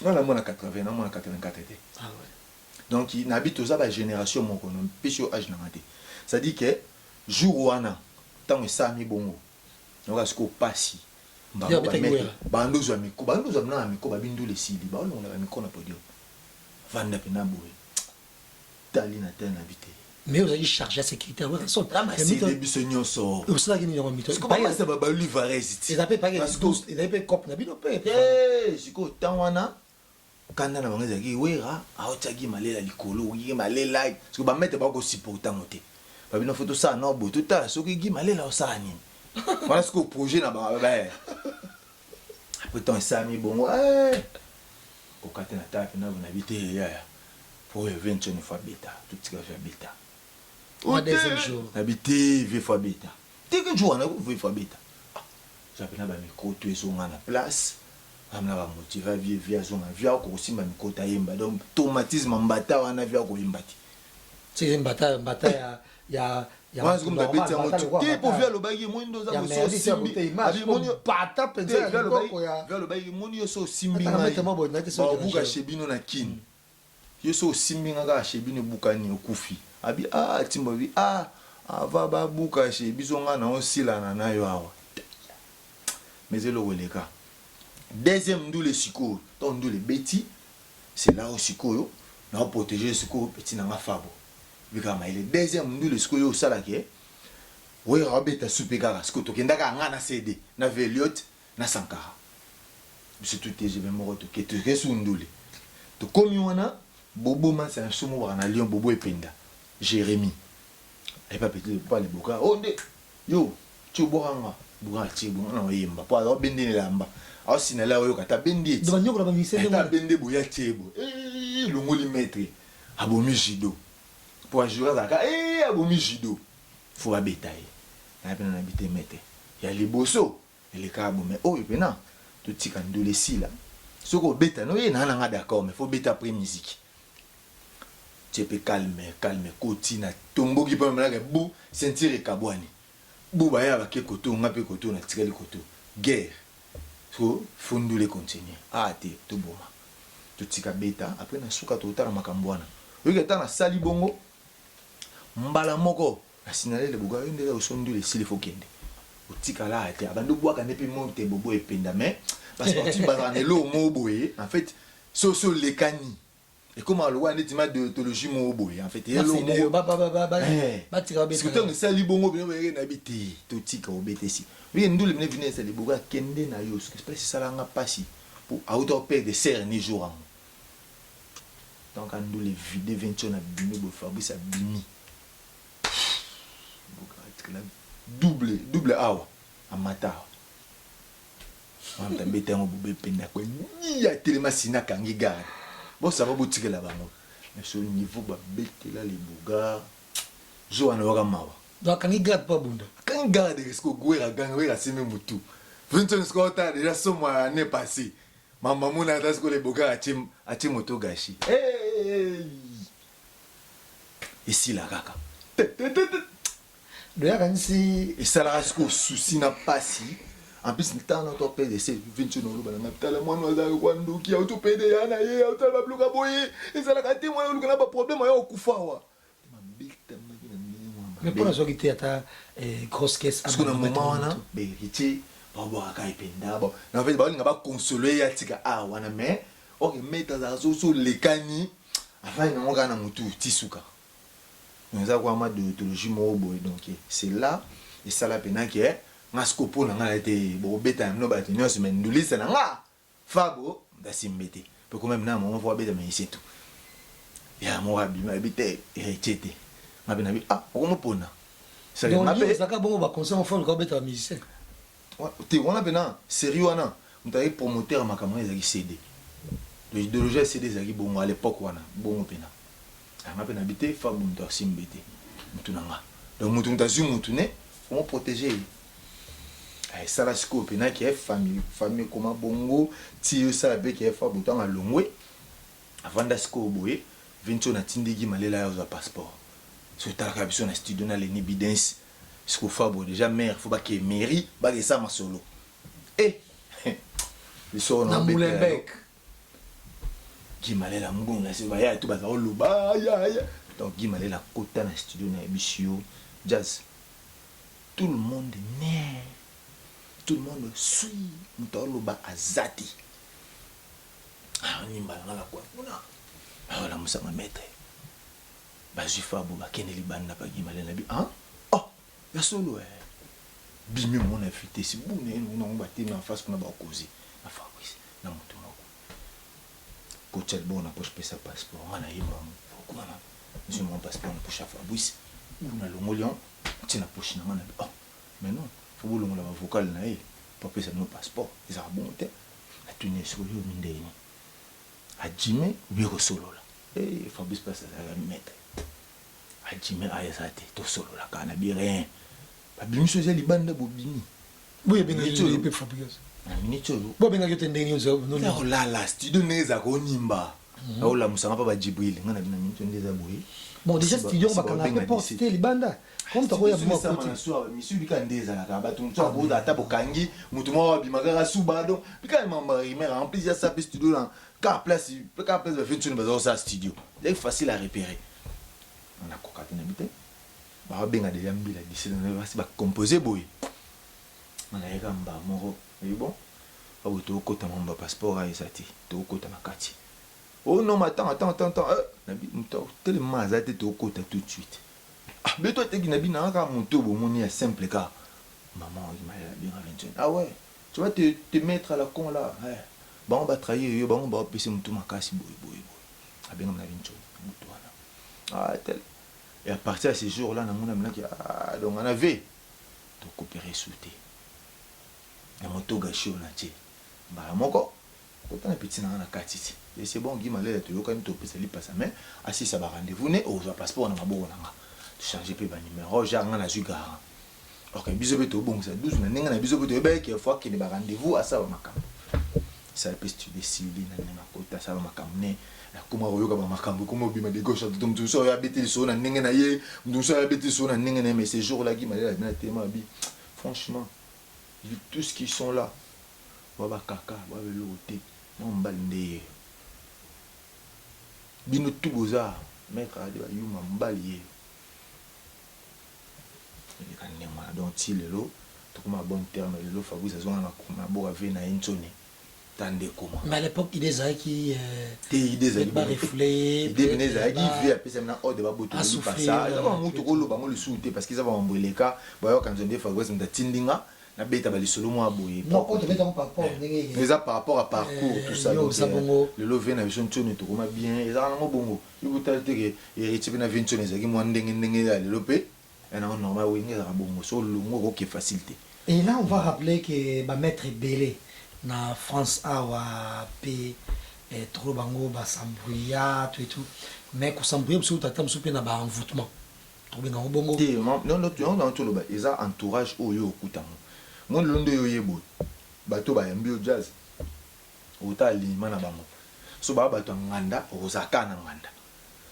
Non la moi 80 na moi 84 été. Ah ouais. Donc il habite aux ba génération moko non pisho âge na maté. Ça dit que jour wana tant sami bongo. Donc est-ce qu'on passe bando zo amiko na amiko ba bindu le sidi ba on la amiko na podium. Vanda pena boy. Tali na tena habité. Mais vous avez chargé la sécurité à votre son. Mais c'est des bisognos so. Vous savez qu'il y a un mytho. Parce que pas ça ba lui vareziti. Ils appellent pas les 12, ils appellent cop na bino pe. Eh, siko tangwana kanda na bango zaki wera aotaki malela likolo yi malela parce que ba mettre ba ko supporter ngote ba bino photo ça non bo tout à soki gi malela osani voilà ce que projet na ba après tant ça mi bon ko katena tape na bona bité ya pour event une fois bêta tout ce que fait bêta Au deuxième jour habité v fois bêta t'es que jour na v fois bêta j'appelle na ba micro tout eso na place amna ba motiva via zona via ko simba mikota yemba donc automatisme mbata wana via ko yimbati c'est mbata ya moi comme d'habitude ya moto qui pour via le bagi mondo za so simbi abi moni pata penza via le bagi moni so simbi ngai ba buka shebino na kin yeso simbi nga shebino bukani okufi abi timbo bi ava ba buka shebizo nga na osila na yo awa mais le weleka. Deuxième ndule siko, ton ndule beti, c'est là où siko na protéger siko petit na fabo. Bikama ile deuxième ndule siko yo sala ke. Oui, rabeta supeka siko to kenda ka ngana CD na Veliot na Sankara. C'est tout je vais me retoquer to kesu ndule. To komi wana bobo man c'est un sumo wana lion bobo ependa. Jérémy. Et pas petit pas les boka. Oh ndé. Yo, tu boanga. Boanga ti boanga na yemba. Po a bendine lamba. Alors si nala oyo kata bendi de manyo ko ba misele ta bende boya tebo le ngoli maître abomi judo pour jouer zaka abomi judo faut abetaye na pena na bité maître ya liboso ele ka abome oyo pena to tika ndole sila soko beta no ye na nga d'accord mais faut beta après musique tu peux calmer kotina tomboki pa mala bu sentir kabwani bu ba ya ba ke koto ngape koto na tikali koto guerre faut nous les continuer tout bon tout tika beta après na suka to tala makambwana yoke tana sali bongo mbala moko na sinale le buga ndele osondu le sili fokende utika la ate abandu bwaka nepi monte bobo ependa mais parce que tu bazana lo mo boye en fait so le kani et comme à loi netima de théologie mo boye en fait lo mo ba tika beta parce que tant sali bongo bien na biti to tika obetesi oui ndule mne vine sali buga kende na yo c'est presque ça nga pasi pour auto père de serre ni jour donc ndule vide 20 na bimi bo Fabrice abimi double hour à matin on t'a bêté un boubé penda quoi ni ya tellement sina kangi gare bon ça va boutique là-bas mais sur le niveau ba bêté là les bouga joana waka mawa Donc quand il garde pas bunda. Quand il garde ce que Gouera gang Gouera c'est même tout. Vincent Scott a déjà son mois l'année passée. Maman mon a ce que les boga a tim moto gashi. Hey. Ici la kaka. D'ailleurs quand si Et ça la ce que souci n'a pas si. En plus le temps notre PDC Vincent no luba na tala moi no za kwando ki auto PD yana ye auto ba bloka boye. Et ça la kati moi no pas problème ya okufa wa. mais pour la sortie à grosse caisse parce que dans moment là héritier ba ka ipenda bon en fait ba nga ba consoler ya tika wana mais OK mettre za so lekani afin na ngana mutu tisuka nous avons ma déontologie boy donc c'est là et ça la pena que ngaskopo na ngana été bo beta no ba tenir semaine ndulisa na nga fabo ndasimbete peut quand même na mon voix beta mais c'est tout ya mo abima habité héritier mabina bi okomopona ça mabe saka bongo ba conseil enfant ko beta musicien te wana pena sérieux wana mutaye promoteur makamwa ezaki CD l'idéologie CD ezaki bongo à l'époque wana bongo pena mapena bité fa bunto simbete mutunanga donc mutu mutazu mutune comment protéger ça la sco pena qui est famille comment bongo ti ça la be qui est fa bunto nga longwe avant d'asko boye vinto na tindigi malela ya passeport sur ta caption na studio na leni bidens ce qu'on fait déjà mère faut pas que mairie ba que ça ma solo et le son na Moulenbeek qui malé la ngonga c'est ba ya tout ba luba ya donc qui malé la kota na studio na bisio jazz tout le monde né tout le monde suit mutoluba azati ni mbala la quoi on la musa ma maître bazwi fabo bakende libanda pa gimale na bi oh ya solo bimi mon invité si bune non baté na face kuna ba causer na Fabrice na mutu moko ko tel bon na poche pesa passeport ana yimba ko na je mon passeport na poche Fabrice na longolion tina poche na mana oh mais non faut bolongo la vocal na e pa pesa no passeport ils a bon te la tenue sur yo mindeni a jime bi ko solo la Fabrice passe à la mettre ajime ayesate to solo la kana bi rien ba bimi soze libanda bo bimi boye benga yo pe Fabrice na minitolo bo benga yo tendeni yo no no la studio neza ko nimba aula musanga pa ba Jibril ngana bina minito ndeza boye bon déjà studio ba kana pe porter libanda comme to ya mo côté soir monsieur bika ndeza la ka ba tum to bo da tapo kangi mutu mo wa bima ka suba do bika mamba rimer en plus ya sa studio là car place ba fait une ça studio c'est facile à repérer on a cocaté n'habité bah ben a déjà mis la d'ici va composer boy on a gamba moro et bon au to kota mon passeport à isati to kota makati oh non mais attends nabi muto tellement azate to kota tout de suite mais toi t'es nabi na ka muto bo moni est simple car maman il m'a bien aventure ah ouais tu vas te mettre à la con là bon on va trahir yo bon on va passer muto makasi boy ah bien on a aventure muto tel et à partir de ces jours là on a donc on avait to coopérer souté na moto gashi on a ti ba moko ko tana petit na katiti et c'est bon Guy malé to yoka to pesa li pasa mais assis ça ba rendez-vous né au passeport na maboko nanga changer pe ba numéro genre na zuga alors que biso beto bon ça 12 na ninga na biso beto be que fois que ba rendez-vous à ça ba makam ça peut studier civil na ninga kota ça ba makam né comment oyoka ba makambo comment bima de gauche tout tout ça ya beti so na ninga na ye tout ça ya beti so na ninga na mais ces jours là Guy malé na tellement bi franchement tous ce qui sont là baba kaka baba loté mon balde bino tout boza maître a dit yuma mbalié il kan ne ma donc ti lelo to kuma bon terme lelo Fabrice azona na bo ave na intone tande comment mais à l'époque il des qui te idées ba reflet idées des qui vit à pesa na ordre ba boto li passa ça va mutu ko lo ba mo le souté parce qu'ils avaient embreleka ba quand on dit Fabrice mtatindinga na beta ba lisolo mo aboye non on te met par rapport mais ça par rapport à parcours tout ça donc le love na vision tone to koma bien et ça na mo bongo yuko talte ke héritier na vision tone zaki mo ndenge ya le lope et na normal oui ngeza bongo so le ngo ko facilité et là on va rappeler que ba maître belé na France awa p trop bango ba sambouya tout et tout mais ko sambouya parce que tata msupe na ba envoûtement tobenga bongo te non tout le bas ils a entourage oyo okutamo mon londo yo yebo bato ba yambio jazz ota lima na bango so ba bato nganda ozaka na nganda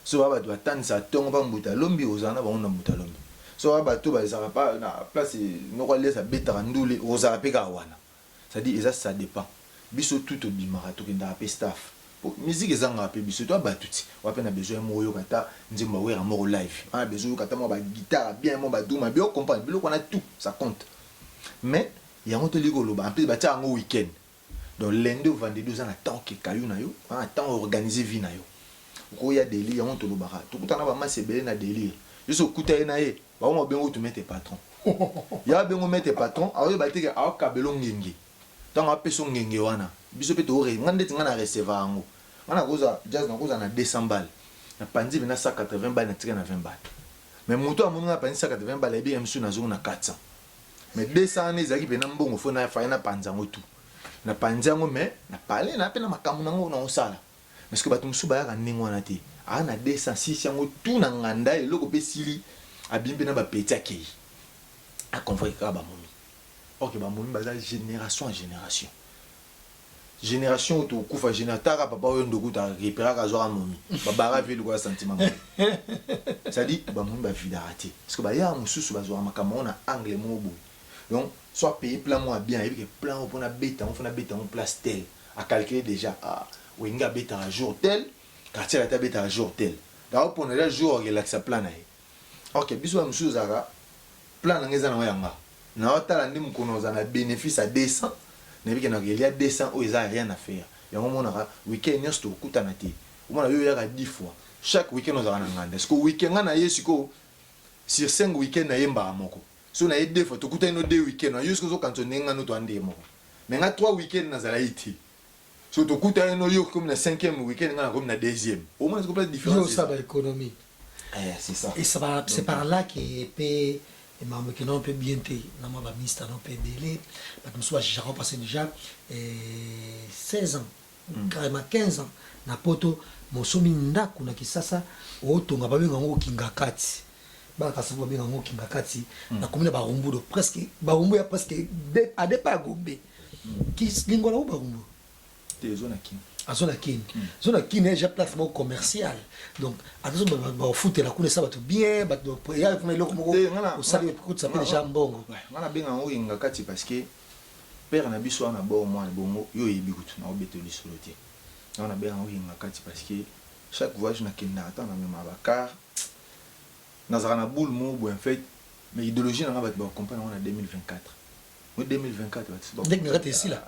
so ba bato batanisa tongo ba mbuta lombi ozana ba na mbuta lombi so ba bato ba ezaka pa na place no ko lesa betara ndule ozaka peka wana ça dit ça dépend biso tout obimara to kenda pe staff musique ezanga pe biso to batuti wape na besoin moyo kata nzemba wera mo live a besoin kata mo ba guitare bien mo ba duma bien comprendre bilo qu'on a tout ça compte mais il y a un autre ligolo ba en plus ba tia un week-end donc lundi au vendredi on a temps que kayu na yo on a temps organiser vie na yo ko ya délire on to lo bara to kutana ba masse belé na délire yo kuta na ye ba mo bengo tu mettre patron ya bengo mettre patron ayo ba teke a kabelo ngengi tant a peso ngenge wana biso pe to re ngande tinga recevoir ngo ngana koza jazz na koza na 200 balles na panzi bina 180 balles na tika na 20 balles mais moto amono na panzi 180 balles bi msu na zo na 400 mais 200 ne zaki bina mbongo fo na fa na panza ngo tout na panza ngo mais na parler na pe na makamu na ngo na osala parce que bato musu ba ya ningo na te a na 206 yango tout na nganda eloko pe sili abimbe na ba petit akei a convoquer ka ba momi. Ok, bah, moi, je génération en génération. Génération où tu couvres génération, papa, on doit réparer à Zora Momi. Baba, vu le sentiment. Ça dit, bah, moi, je vais rater. Parce que, bah, il y a un sous Zora Makama, on a anglais, mon bout. Donc, soit payer plein mois bien, et puis plein, on a bêta, on fait bêta en place tel. À calculer déjà, ah, ou il y a bêta à jour tel, quartier la table à jour tel. D'abord, pour le jour, il y a plan. Ok, bisous, monsieur Zara, plan, on est en na otala ndi mukono za na bénéfice à 200 na biki na gelia 200 o eza rien à faire ya mona week-end nyosto kutana te mona yo ya 10 fois chaque week-end on za na nganda parce que week-end na yesiko sur 5 week-end na yemba moko so na 2 fois to kutana no 2 week-end na yusko zo kanto nenga no to ande moko mais na 3 week-end na za iti so to kutana no yo comme na 5e week-end na comme na 2e au moins c'est complètement différent ça va économie c'est ça et ça va c'est par là que peut et maman qui non peut bien te na ma ministre non peut délai parce que soit j'ai passé déjà 16 ans carrément 15 ans na poto mosomi ndaku na kisasa otonga ba benga ngo kingakati ba kasa ba benga ngo kingakati na komina ba rumbu presque ba rumbu ya presque à départ gombe qui lingola ba rumbu te zona king azona kin zona kin est déjà placement commercial donc attention ba foot la kuna ça va tout bien ba ya funa iloko moko au sali pour ça déjà mbongo ngana benga ngo inga kati parce que père na biso na bo moi bongo yo yebi kutu na obeteli solotie ngana benga ngo inga kati parce que chaque voyage na kenda ata na même abakar na zana boule mo en fait mais idéologie na ba comprendre en 2024 en 2024 dès que ngate ici là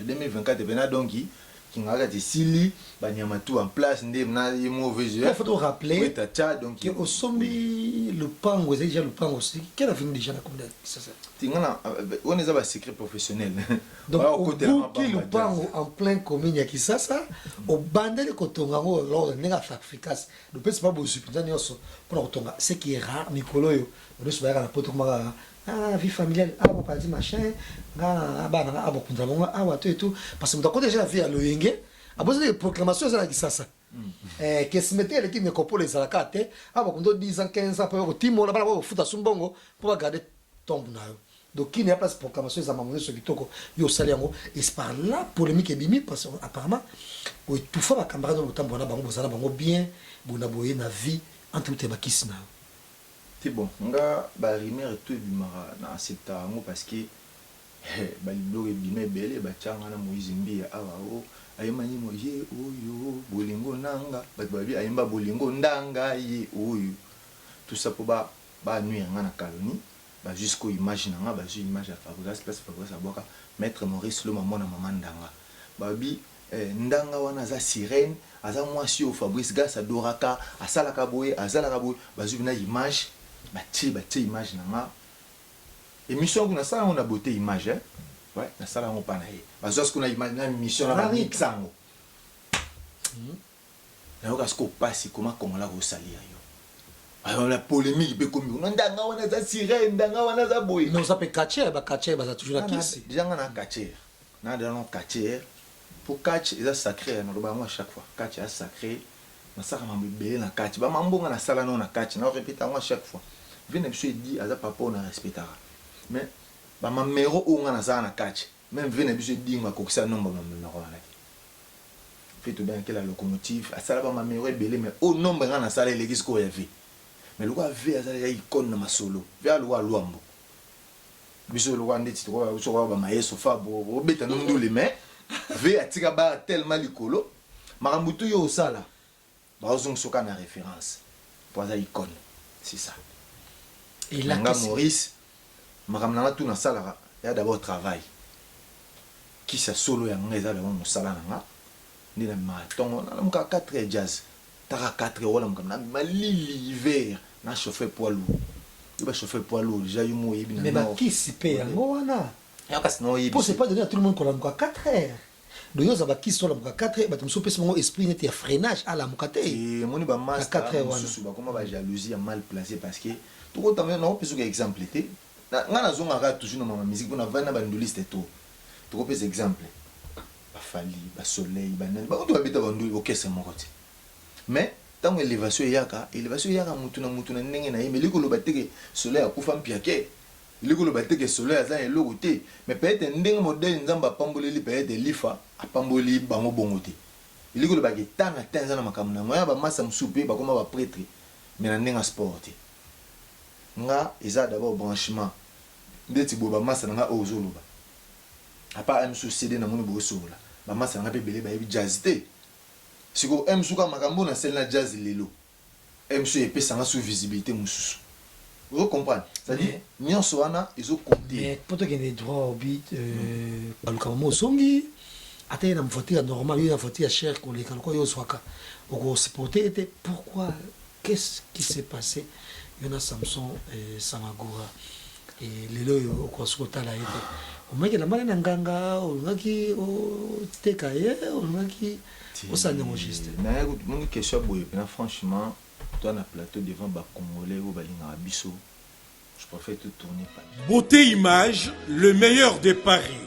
2024 bena donc qui n'a pas sili banyama tout en place ndé na mauvais jeu. Il faut rappeler donc que au sommet le pango c'est déjà le pango aussi quelle a fini déjà la communauté ça tingana on est un secret professionnel donc au côté le pango en plein commune ya kisasa au bandele kotongango lors nega efficace le peut pas beau suppliant nyoso pour kotonga ce qui est rare mikolo yo on se va na poto kuma ah vie familiale ah papa dit machin ah bana ah bokunza longa ah wato et tout parce que mutako déjà vie à loyenge abozo de proclamation za kisasa que se mettait l'équipe de Copole za la carte ah bokundo 10 ans 15 ans pour timo la bala pour futa sumbongo pour garder tombe na yo donc qui n'est pas cette proclamation za mamono so kitoko yo sali yango et c'est par là polémique et bimi parce que apparemment o tout fa ba camarade no tambo na bango bozala bango bien bona boye na vie entre tout bakisi na c'est bon nga ba rimer tout bimara na accepta ngo parce que ba liblo bimé belé ba tchanga na Moïse Mbia awa o ayemani moye oyo bolingo nanga ba babi ayemba bolingo ndanga ye oyo tout ça pour ba nuire nga na calonie ba jusqu'au image nanga ba ju image à Fabrice place Fabrice aboka maître Maurice le maman na maman ndanga babi ndanga wana za sirène aza mwasi o Fabrice Gas adoraka asalaka boye azalaka boye ba ju na image bâti image nanga émission kuna ça on a beauté image ouais na sala on pas na ye parce que on a image na émission na mixango na yo kasko passe comment la rosalia yo alors la polémique be comme on ndanga wana za sirène ndanga wana za boy non ça peut catcher ba ça toujours la kiss déjà na catcher na dans catcher pour catch est sacré na ba moi chaque fois catch est sacré nasaka mambo ebele na kati bamambonga nasala nao na kati na répéter yango à chaque fois vie na biso edi aza papa on a respectera mais bamamero oyo nga nasala na kati même vie na biso edingo akokisa nomba bamamero wana fait tobenga la locomotive asala bamamero ebele mais au nombre nga nasala eleki sikoyo ya vie mais lokwa vie azala ya icône na masolo vie alokwa lwambo biso lokwa ndeti tokoba bamayeso fa obeta nondule mais vie atika ba tellement likolo makambo to yo osala bazongsoka na référence pour aza icône c'est ça. Et là Maurice makambo nanga tout na sala ya d'abord travail qui sa solo ya nga ezala mo sala nanga ni na matongo na muka 4 jazz taka 4 wala muka na malili hiver na chauffeur poids lourd il va chauffer poids lourd déjà yumo yebi na mais ba qui sipe yango wana ya kasi no yebi pour c'est pas donner à tout le monde qu'on a muka 4 heures donc yo za ba qui sur la muka 4 heures ba tum sope mon esprit net ya freinage à la muka te et moni ba master susu ba comment ba jalousie ya mal placé parce que tout autant même non peut exemple té nga na zonga ka toujours na musique pour na vana ba ndoliste tout tout peut exemple ba fali ba soleil ba nani ba to beta ba ndoli okese mon côté mais tant élévation yaka mutu na ndenge na yeme likolo bateke soleil akufa mpiake likolo bateke soleil aza eloko te mais peut-être ndenge modèle nzamba pamboleli peut-être lifa apamboli bango bongo te likolo ba ketana tanza na makamna moya ba massa msupe ba koma ba prêtre mais na ndenge sport te nga eza d'abord branchement ndeti bo ba massa nga ozoloba apa msu cd na moni bo sola ba massa nga pe bele ba yebi jazz te siko msuka makambo na sel na jazz lelo msu epesanga sous visibilité mususu vous comprenez c'est-à-dire nyonso wana izo compter mais poto kende droit au but balukamo songi atena mvoiture normal yo voiture cher ko lekala ko yo swaka oko supporter était pourquoi qu'est-ce qui s'est passé yona Samson Samagora et lelo yo ko sukotala ete omeke la mala nganga olungaki o tekaye olungaki osanya juste na écoute mon question boye na franchement toi na plateau devant ba congolais ou balinga biso je préfère te tourner pas Beauté Image, le meilleur de Paris,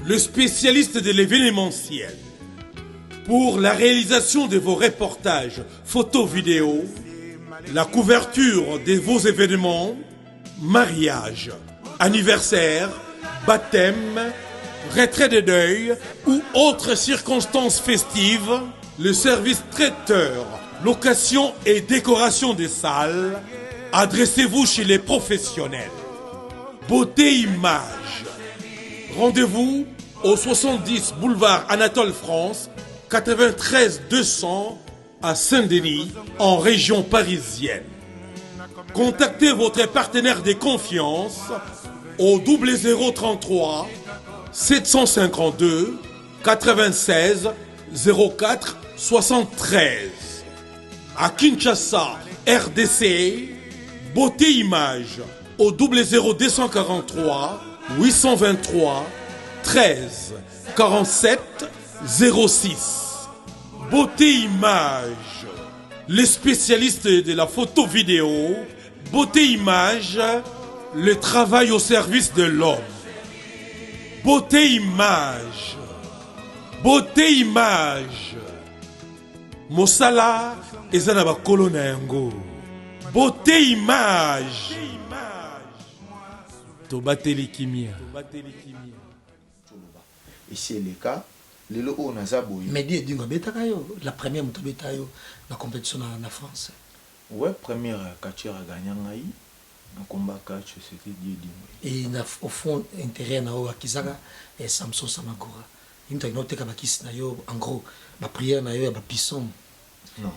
le spécialiste de l'événementiel. Pour la réalisation de vos reportages, photos, vidéos, la couverture de vos événements, mariage, anniversaire, baptême, retrait de deuil ou autres circonstances festives, le service traiteur, location et décoration des salles, adressez-vous chez les professionnels. Beauté Image. Rendez-vous au 70 boulevard Anatole France, 93 200 à Saint-Denis, en région parisienne. Contactez votre partenaire de confiance au 0033 752 96 04 73. À Kinshasa, RDC, Beauté Image au 00243 823 13 47 06. Beauté Image, les spécialistes de la photo vidéo. Beauté Image, le travail au service de l'homme. Beauté Image, Beauté Image, Mosala ezana ba kolona yango. Beauté Image, Tobateli Kimia. Ici est le cas. Lelo o naza boye. Mais dis dingo betaka yo la première moto beta yo la compétition en France. Ouais, première catcheur a gagné ngai. Un combat catch c'était Dieu dingo. Et au fond intérêt na o akizaka et Samson Samagora. Into inoteka bakisi na yo en gros ba prière na yo ya ba pisson. Non.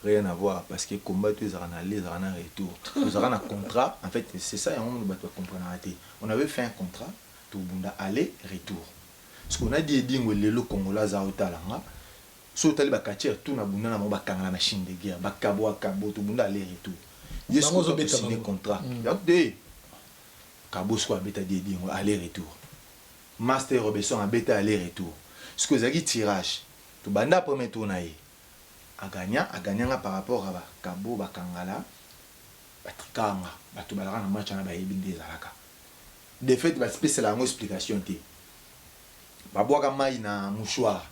Rien à voir parce que combat tu as aller en retour. Nous avons un contrat en fait c'est ça on doit comprendre. On avait fait un contrat tout bunda aller retour. Ce qu'on a dit dingo lelo Congolais za otalanga. So tali ba kacher tout na bunda na mo bakanga na machine de guerre ba kabo tout bunda aller retour. Yes on a signé contrat. Yande kabo soit beta di dingo aller retour. Master Robinson a beta aller retour. Ce que zaki tirage tout banda premier tour na ye. A gagné par rapport à Kabo Bakangala, Batrikanga, Batubalana match na Baibinde Zalaka. De fait, c'est la explication. Baboaka mai na mouchoir.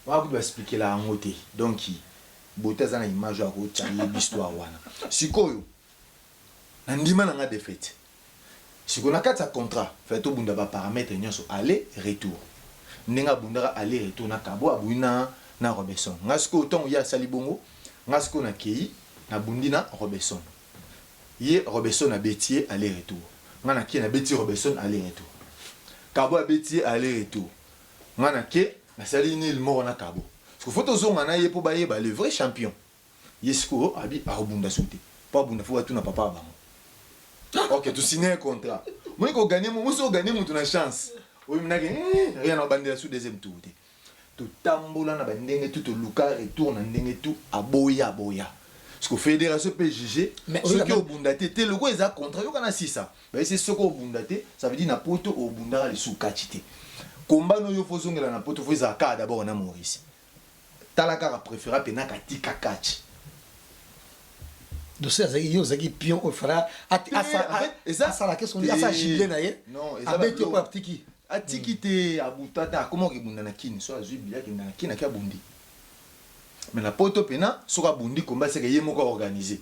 on va expliquer la ngoté donc beauté ça na image à ko tchali l'histoire wana sikoyo na ndima na nga défaite sikoyo na kati ya contrat fait to bunda ba paramètre nyonso aller retour ndinga bunda aller retour na kabo abuina na Robertson nga sikoyo ton ya salibongo nga sikoyo na kei na bundi na Robertson ye Robertson na Bétier aller retour nga na kei na Bétier Robertson aller retour kabo a Bétier aller retour nga na kei na sali ni le mort na kabo parce que photo zonga na ye po ba ye ba le vrai champion yesko abi a rebunda sauter pas bunda faut tout na papa bango ok tu signer un contrat moi ko gagner moi so gagner mon na chance oui mnake rien na bandela sous deuxième tour tout tambola na bandenge tout luka retour na ndenge tout aboya parce que fédération peut juger ce qui au bunda te le go eza contrat yo kana sisa ba c'est ce ko bunda te ça veut dire na poto au bunda le sous kachite combat no yo fozongela na poto faut za ka d'abord na Maurice talaka préféra pena katika catch de ça yo zaki pion au fera asa la question asa gilet na ye non abeti ko aptiki atikite abutata comment ke bunda na kini so azui biya ke na kini ka bundi mais la poto pena so ka bundi combat c'est que ye moko organiser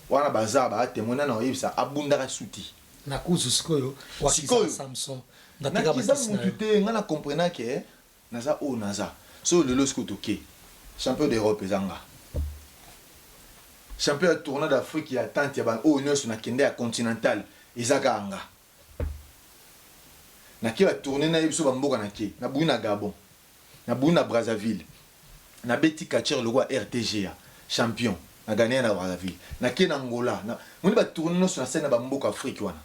wana bazaba a témoigner na oyebisa abunda ka suti na kuzu sikoyo wakisa Samson ndatika ba mutute ngana comprendre que naza o naza so le losko toke champion d'Europe ezanga champion de tournoi d'Afrique ya tant ya ba o nyonso na kende ya continental ezaka anga na ki ba tourner na biso ba mboka na ki na buina Gabon na buina Brazzaville na beti catcher le roi RTGA champion na gagné na Brazzaville na ki na Angola na moni ba tourner nyonso na scène ba mboka Afrique wana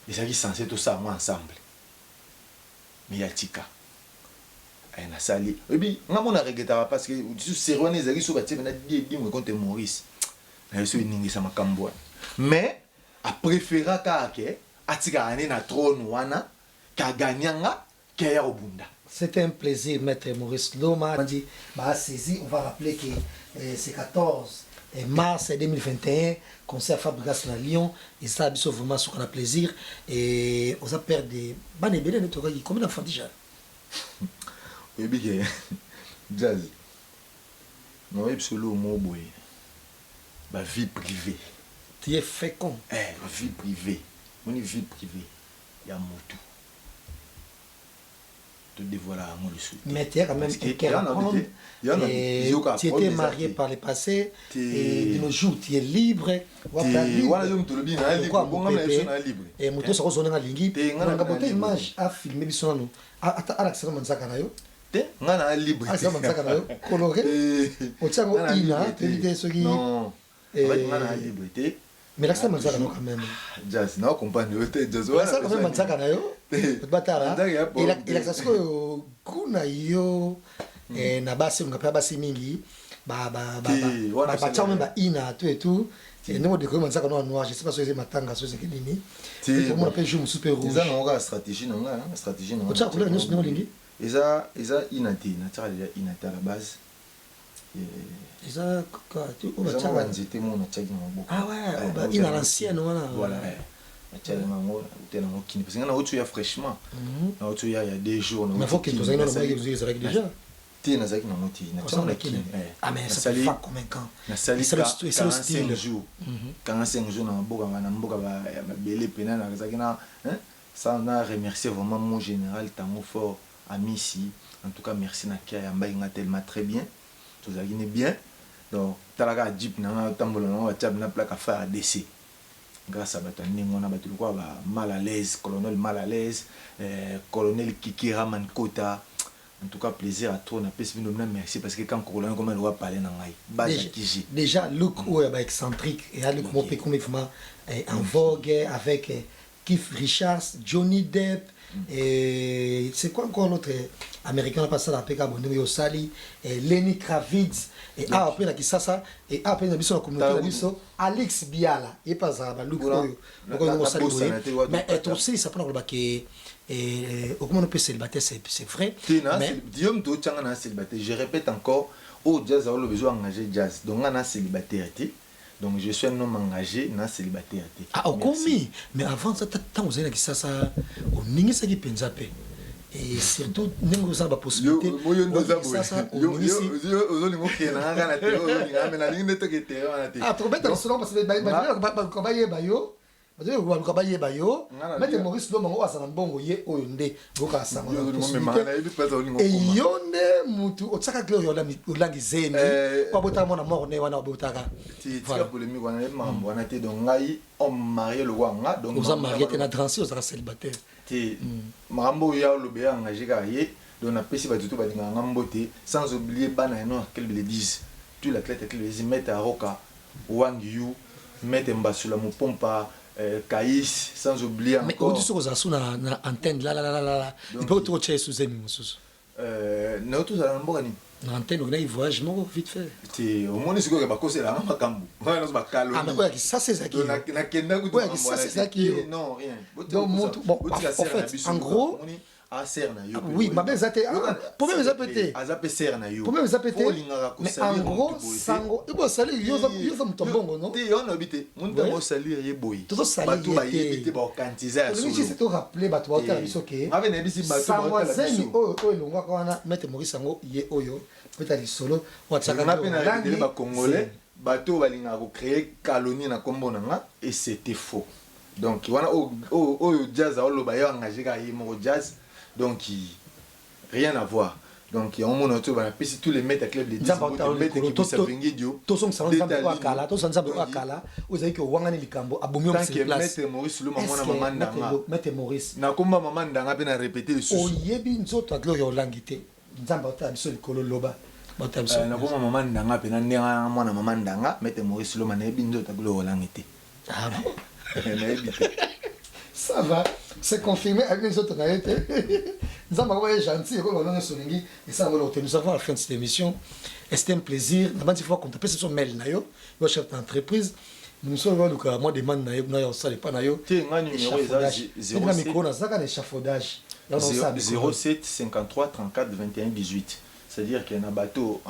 ezaki censé tout ça moi ensemble mais ya tika na sali et puis nga mona regretaba parce que tu sérieux les ezaki so ba tie na di mo contre Maurice na so ningi sa makambo mais a préféra ka ke atika ane na trône wana ka gagnanga ke ya obunda. C'était un plaisir, maître Maurice Loma. On dit, bah, saisi, on va rappeler que c'est 14 mars 2021, concert Fabregas à Lyon, et ça a vraiment ce qu'on a plaisir. Et on a perdu des bébés, combien d'enfants déjà? Oui, bien, jazz. Non, absolument, mot boy. Ma vie privée. Tu es fécond. Vie privée. Mon vie privée. Il y a mon tout. Te dévoiler à moi le soutien. Mais tu es quand même tu étais marié par le passé et de nos jours tu es libre. Et moto ça rosonne na lingi. Na bote image a filmer biso nanu. Ata Alexandre Manzaka na yo. Te ngana libre. Alexandre Manzaka na yo coloré. Otiango ina te dit ce qui non. Ngana libre te. Mais Alexandre Manzaka no quand même. Jazz na comprendre te jazz. Alexandre Manzaka na yo. Batara. Il a ça que kuna yo na basi ngapya basi mingi ba chama ba ina tout et tout et nous de comment ça qu'on noir je sais pas si c'est matanga so c'est nini pour moi peut jouer super rouge ça non stratégie non stratégie non ça couleur nous non lingi eza inati na tira déjà inata la base eza quoi tu on va tira nzete mon na tchaki maboko ah ouais bah ina l'ancienne voilà tchaki mango tena mokini parce que na otu ya fraîchement na otu ya 2 jours na faut que tu aies vous avez déjà ti na zaki na moti na tchaki na kini ah mais ça fait pas comme un camp na sali c'est le style 45 jours na mboka ba belé pena na zaki na ça on a remercié vraiment mon général Tango Fort Amici en tout cas merci na kia yamba inga tellement très bien tout ça qui est bien donc talaka jeep na tambola na WhatsApp na plaque à faire ADC grâce à Batani on a battu quoi mal à l'aise colonel mal à l'aise colonel Kikira Mankota en tout cas plaisir à toi na pesi nous merci parce que quand colonel comme elle doit parler na ngai base kiji déjà look ou excentrique et à look mon peu comme vraiment en vogue avec Keith Richards, Johnny Depp et c'est quoi encore l'autre américain a passé la PK abonné au Sali et Lenny Kravitz et après la Kisasa et après la mission la communauté la mission Alex Biala et pas ça look mais être aussi ça prend le bac et comment on peut célibataire c'est vrai mais Guillaume to tchanga na célibataire je répète encore au jazz a le besoin d'engager jazz donc on a célibataire. Donc je suis un homme engagé, non célibataire. Ah, au commis. Mais avant ça, tant vous avez ça, au ningi ça qui pense à paix. et surtout ndenge oza ba possibilité trobeta lisolo parce que bayeba yo baluka bayeba yo maître Maurice Loma ngo asana mbongo ye oyo nde boka asanga et yo nde mutu otsaka kile oyo olangi zeni po abotaka mwana moko ne wana obotaka tika polémique wana mambo wana te donc ngai on marié le wanga donc oza marié te na transi ozaka célibataire te mambo ya olobe engagé ka ye donc na pesi ba tutu ba dinga ngambo te sans oublier bana no quel le disent tu l'athlète qui les mettre à roka wangi you mettre mbasula mo pompa Caïs, sans oublier encore. Mais au dessus aux asous na antenne là. Il peut trop cher sous zemi monsieur. Non tous à l'ambogani. Na antenne on a un voyage mon vite fait. Tu au moins c'est quoi ba cause là makambu. Ouais non ba calo. Ah mais quoi ça c'est ça qui. Na kenda ku ça c'est ça qui. Non rien. Donc bon en fait en gros oui, ma belle zate. Problème les apété. Azapé serna yo. Problème les apété. Mais en gros sango, il faut salir yo ça mutombongo non. Ti on habité. Mon temps salir ye boy. Tout salir. Batu ba yebité ba quantiser solo. Oui, c'est tout rappeler batu ba hôtel biso ke. Ave na bisi batu ba hôtel biso. O longa kwana mettre Maurice sango ye oyo. Peut-être solo wa tsaka. On a peine à dire ba congolais. Bateau balinga ko créer colonie na kombo nanga et c'était faux. Donc wana o jazz o loba yo engagé ka ye mo jazz. Donc rien à voir. Donc il y a un moment où on a pris tous les maîtres à club les 10 maîtres qui sont venus dio. Tous sont ensemble à Kala, tous ensemble à Kala. Vous avez que Wangani Likambo a boumé sur place. Maître Maurice le maman maman ndanga. Maître Maurice. Na komba maman ndanga pe na répéter le sous. O yebi nzoto a gloire olangité. Nzamba ta biso likolo loba. Na komba maman ndanga pe na ndanga mwana maman ndanga maître Maurice le maman yebi nzoto a gloire olangité. Ah bon. Na yebi. Ça va, c'est confirmé avec les autres réalités. Nous avons été gentils, et ça, nous avons à la fin de cette émission. Et c'était un plaisir. La bonne fois qu'on t'a passé son mail, le chef d'entreprise, nous sommes allés à moi demande nayo, ça n'est pas nayo. Tu as un numéro 07 53 34 21 18. C'est-à-dire qu'il y a un bateau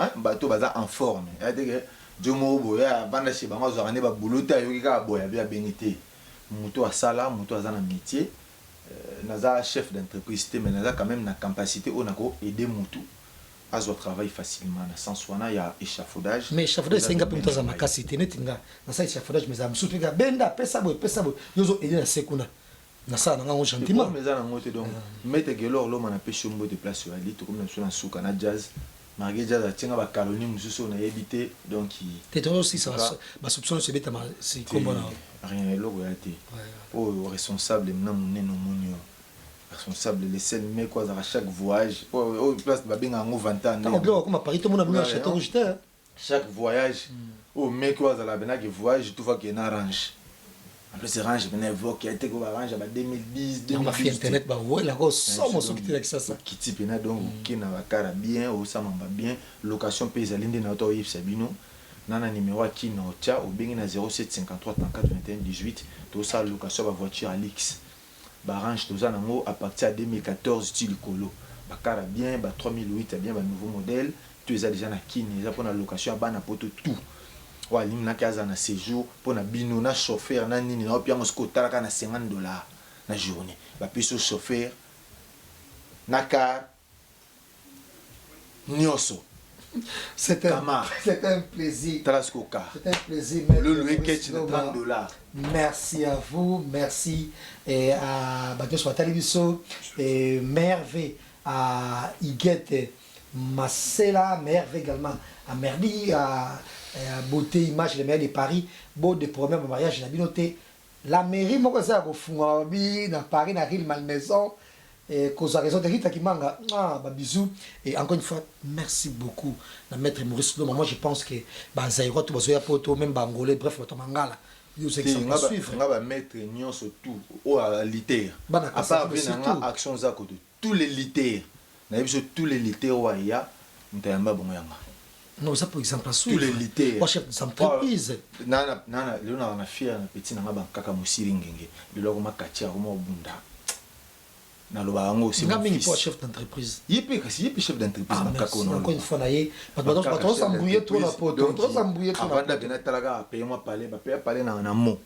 en forme. C'est-à-dire que Jomo Boya, Bandashi Bama, Zorane Babulota, Yoga Boya, bien bénité. Mouto à sala, mouto à un métier, naza chef d'entreprise, mais naza quand même la capacité on a aider moutou à son travail facilement. Dans sens où il y a échafaudage. Mais échafaudage c'est un peu plus ma capacité. Netinga, dans ça échafaudage mais ça me soutient. Benda, pesa boy. Yozo aider na sekuna. Na ça na gentiment. Mais ça na ngote donc. Mettre gelor l'homme na pêche mbo de place sur la lit comme dans souka na jazz. Malgré jazz tinga ba Caroline mususu on a évité donc t'es aussi ça ba soupçon se beta mal c'est comment là rien logo ya té oh responsable na moneno monio responsable les scènes mais quoi à chaque voyage oh place ba benga ngo 20 ans on bloque comme Paris tout le monde a château rouge chaque voyage oh mais quoi à la bena que voyage tout va qu'il y a range en plus range ben évoque qui a été quoi range ba 2010 on a fait internet ba ouais la grosse somme sur qui avec ça qui type na donc qui na ba cara bien ou ça mamba bien location paysaline na auto Yves Sabino nana numéro qui na otia au bengi na 07 53 34 21 18 tout ça location ba voiture Alix ba range tout ça nango à partir de 2014 style colo ba cara bien ba 3008 bien ba nouveau modèle tu es déjà na kini za pour la location ba na poto tout wa lim na kaza na séjour pour na bino na chauffeur na nini na pia mosko talaka na $50 na journée ba piso chauffeur na car nyoso. C'était un plaisir. C'était un plaisir. Le loué ketch de $30. Merci à vous, merci et à Bateau Swatalibiso et Merveille à Iguette Marcella, Merveille également à Merdi, à Beauté Image, les maires de Paris, beau de première mariage, la binoté. La mairie, moi, ça a fait à Paris, dans la Malmaison. Et cause à raison de Rita qui manga, bisous. Et encore une fois, merci beaucoup, la maître Maurice Loma. Moi, je pense que Zairo, tout va poto, même Bangolais, bref, votre mangala. Vous savez que ça va suivre. On va mettre Nyon surtout au litaire. À part action Zako, tous les litaires. Tous les litaires, il y a un bon yanga. Non, ça pour exemple, suivre. Tous les litaires. Moi, chef d'entreprise. Nana, on a fier, petit nana, kaka musiringenge. Le logo makatia, au bunda. Na loba ngo aussi nga mingi pour chef d'entreprise yipe chef d'entreprise na kako encore une fois naie parce s'embrouiller tout la poto trop s'embrouiller tout avant d'abena talaga payer moi parler ba payer parler na mo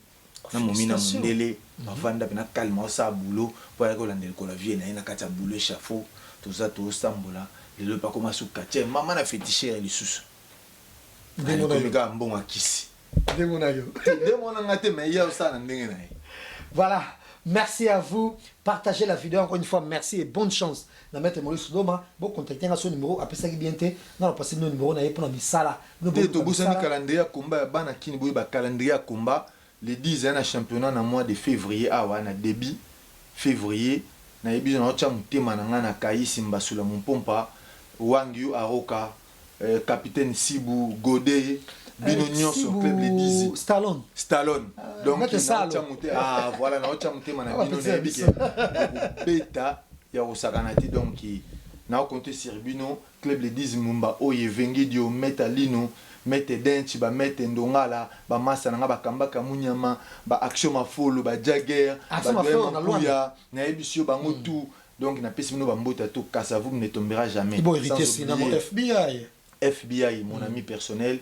na momina mondele bavanda pe na kalma osala boulot po ayaki kolandela kola vie na ye na kati ya boulot échafaud toza tosambola lelo pa koma suka tie mama na fétichere lisusu komika mbongo akisi ndemonanga te mais ye osala na ndenge na ye. Voilà, merci à vous. Partagez la vidéo encore une fois. Merci et bonne chance. Na maître Maurice Loma, bon contacter à son numéro. Après ça, bien te. Non, passer nos numéros na pour na misala. Nous to busani calendrier combat ya bana kini boy ba calendrier combat les 10 ans na championnat na mois de février awa na début février na yebi na ocha mutema na ngana kaisi mbasula mpompa Wangyu Aroka capitaine Sibu Godé bino nyonso club les 10 Stallone donc ah voilà na ocha mutema na bino na bike beta ya osakanati donc na compter sur bino club les 10 Mumba oye vengi dio metalino mete denchi ba mete ndongala ba masa nga ba kambaka munyama ba action mafolo ba jagger ba ya na ebisio bango tout donc na pesi bino ba mbota to kasa vous ne tombera jamais bon héritier cinéma FBI mon ami personnel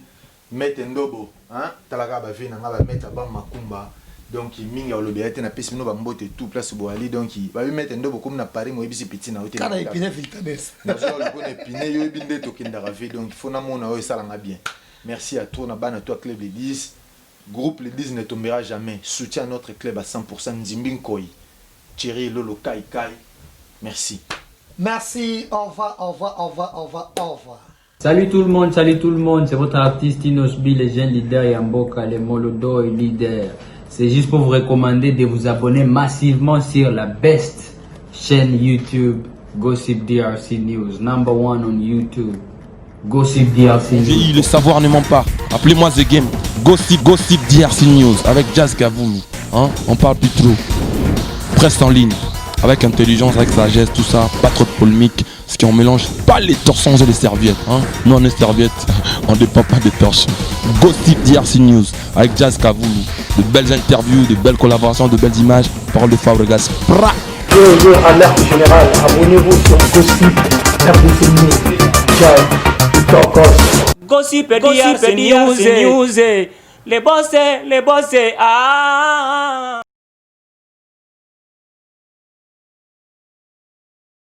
mete ndobo hein talaka ba vina nga ba meta ba makumba donc minga olobete na pesi bino ba mbote tout place bo ali donc ba mete ndobo comme na Paris mo ebisi petit na hotel kana épine filtades na zo le bon épine yo ebinde to kindara ve donc il faut na mona o sala nga bien. Merci à toi, Nabana, toi, Club les 10. Groupe les 10 ne tombera jamais. Soutiens notre club à 100%. Nzimbin Koi, Thierry Lolo Kai Kai. Merci. Merci, au revoir, au revoir, au revoir, au revoir, au revoir. Salut tout le monde, c'est votre artiste Inosbi, les jeunes leaders Yamboka, les Molodo et leaders. C'est juste pour vous recommander de vous abonner massivement sur la best chaîne YouTube, Gossip DRC News, #1 on YouTube. Gossip DRC News. Le savoir ne ment pas. Appelez-moi The Game. Gossip DRC News avec Jazz Gavoulou. Hein? On parle plus trop. Presse en ligne. Avec intelligence, avec sagesse, tout ça. Pas trop de polémique. Ce qui on mélange pas les torsons et les serviettes. Hein? Nous on est serviettes. On ne dépend pas des torsons. Gossip DRC News avec Jazz Gavoulou. De belles interviews, de belles collaborations, de belles images. Parole de Fabregas. Alerte générale. Abonnez-vous sur Gossip DRC News. Ciao. Gossip DRC News, les boss, ah.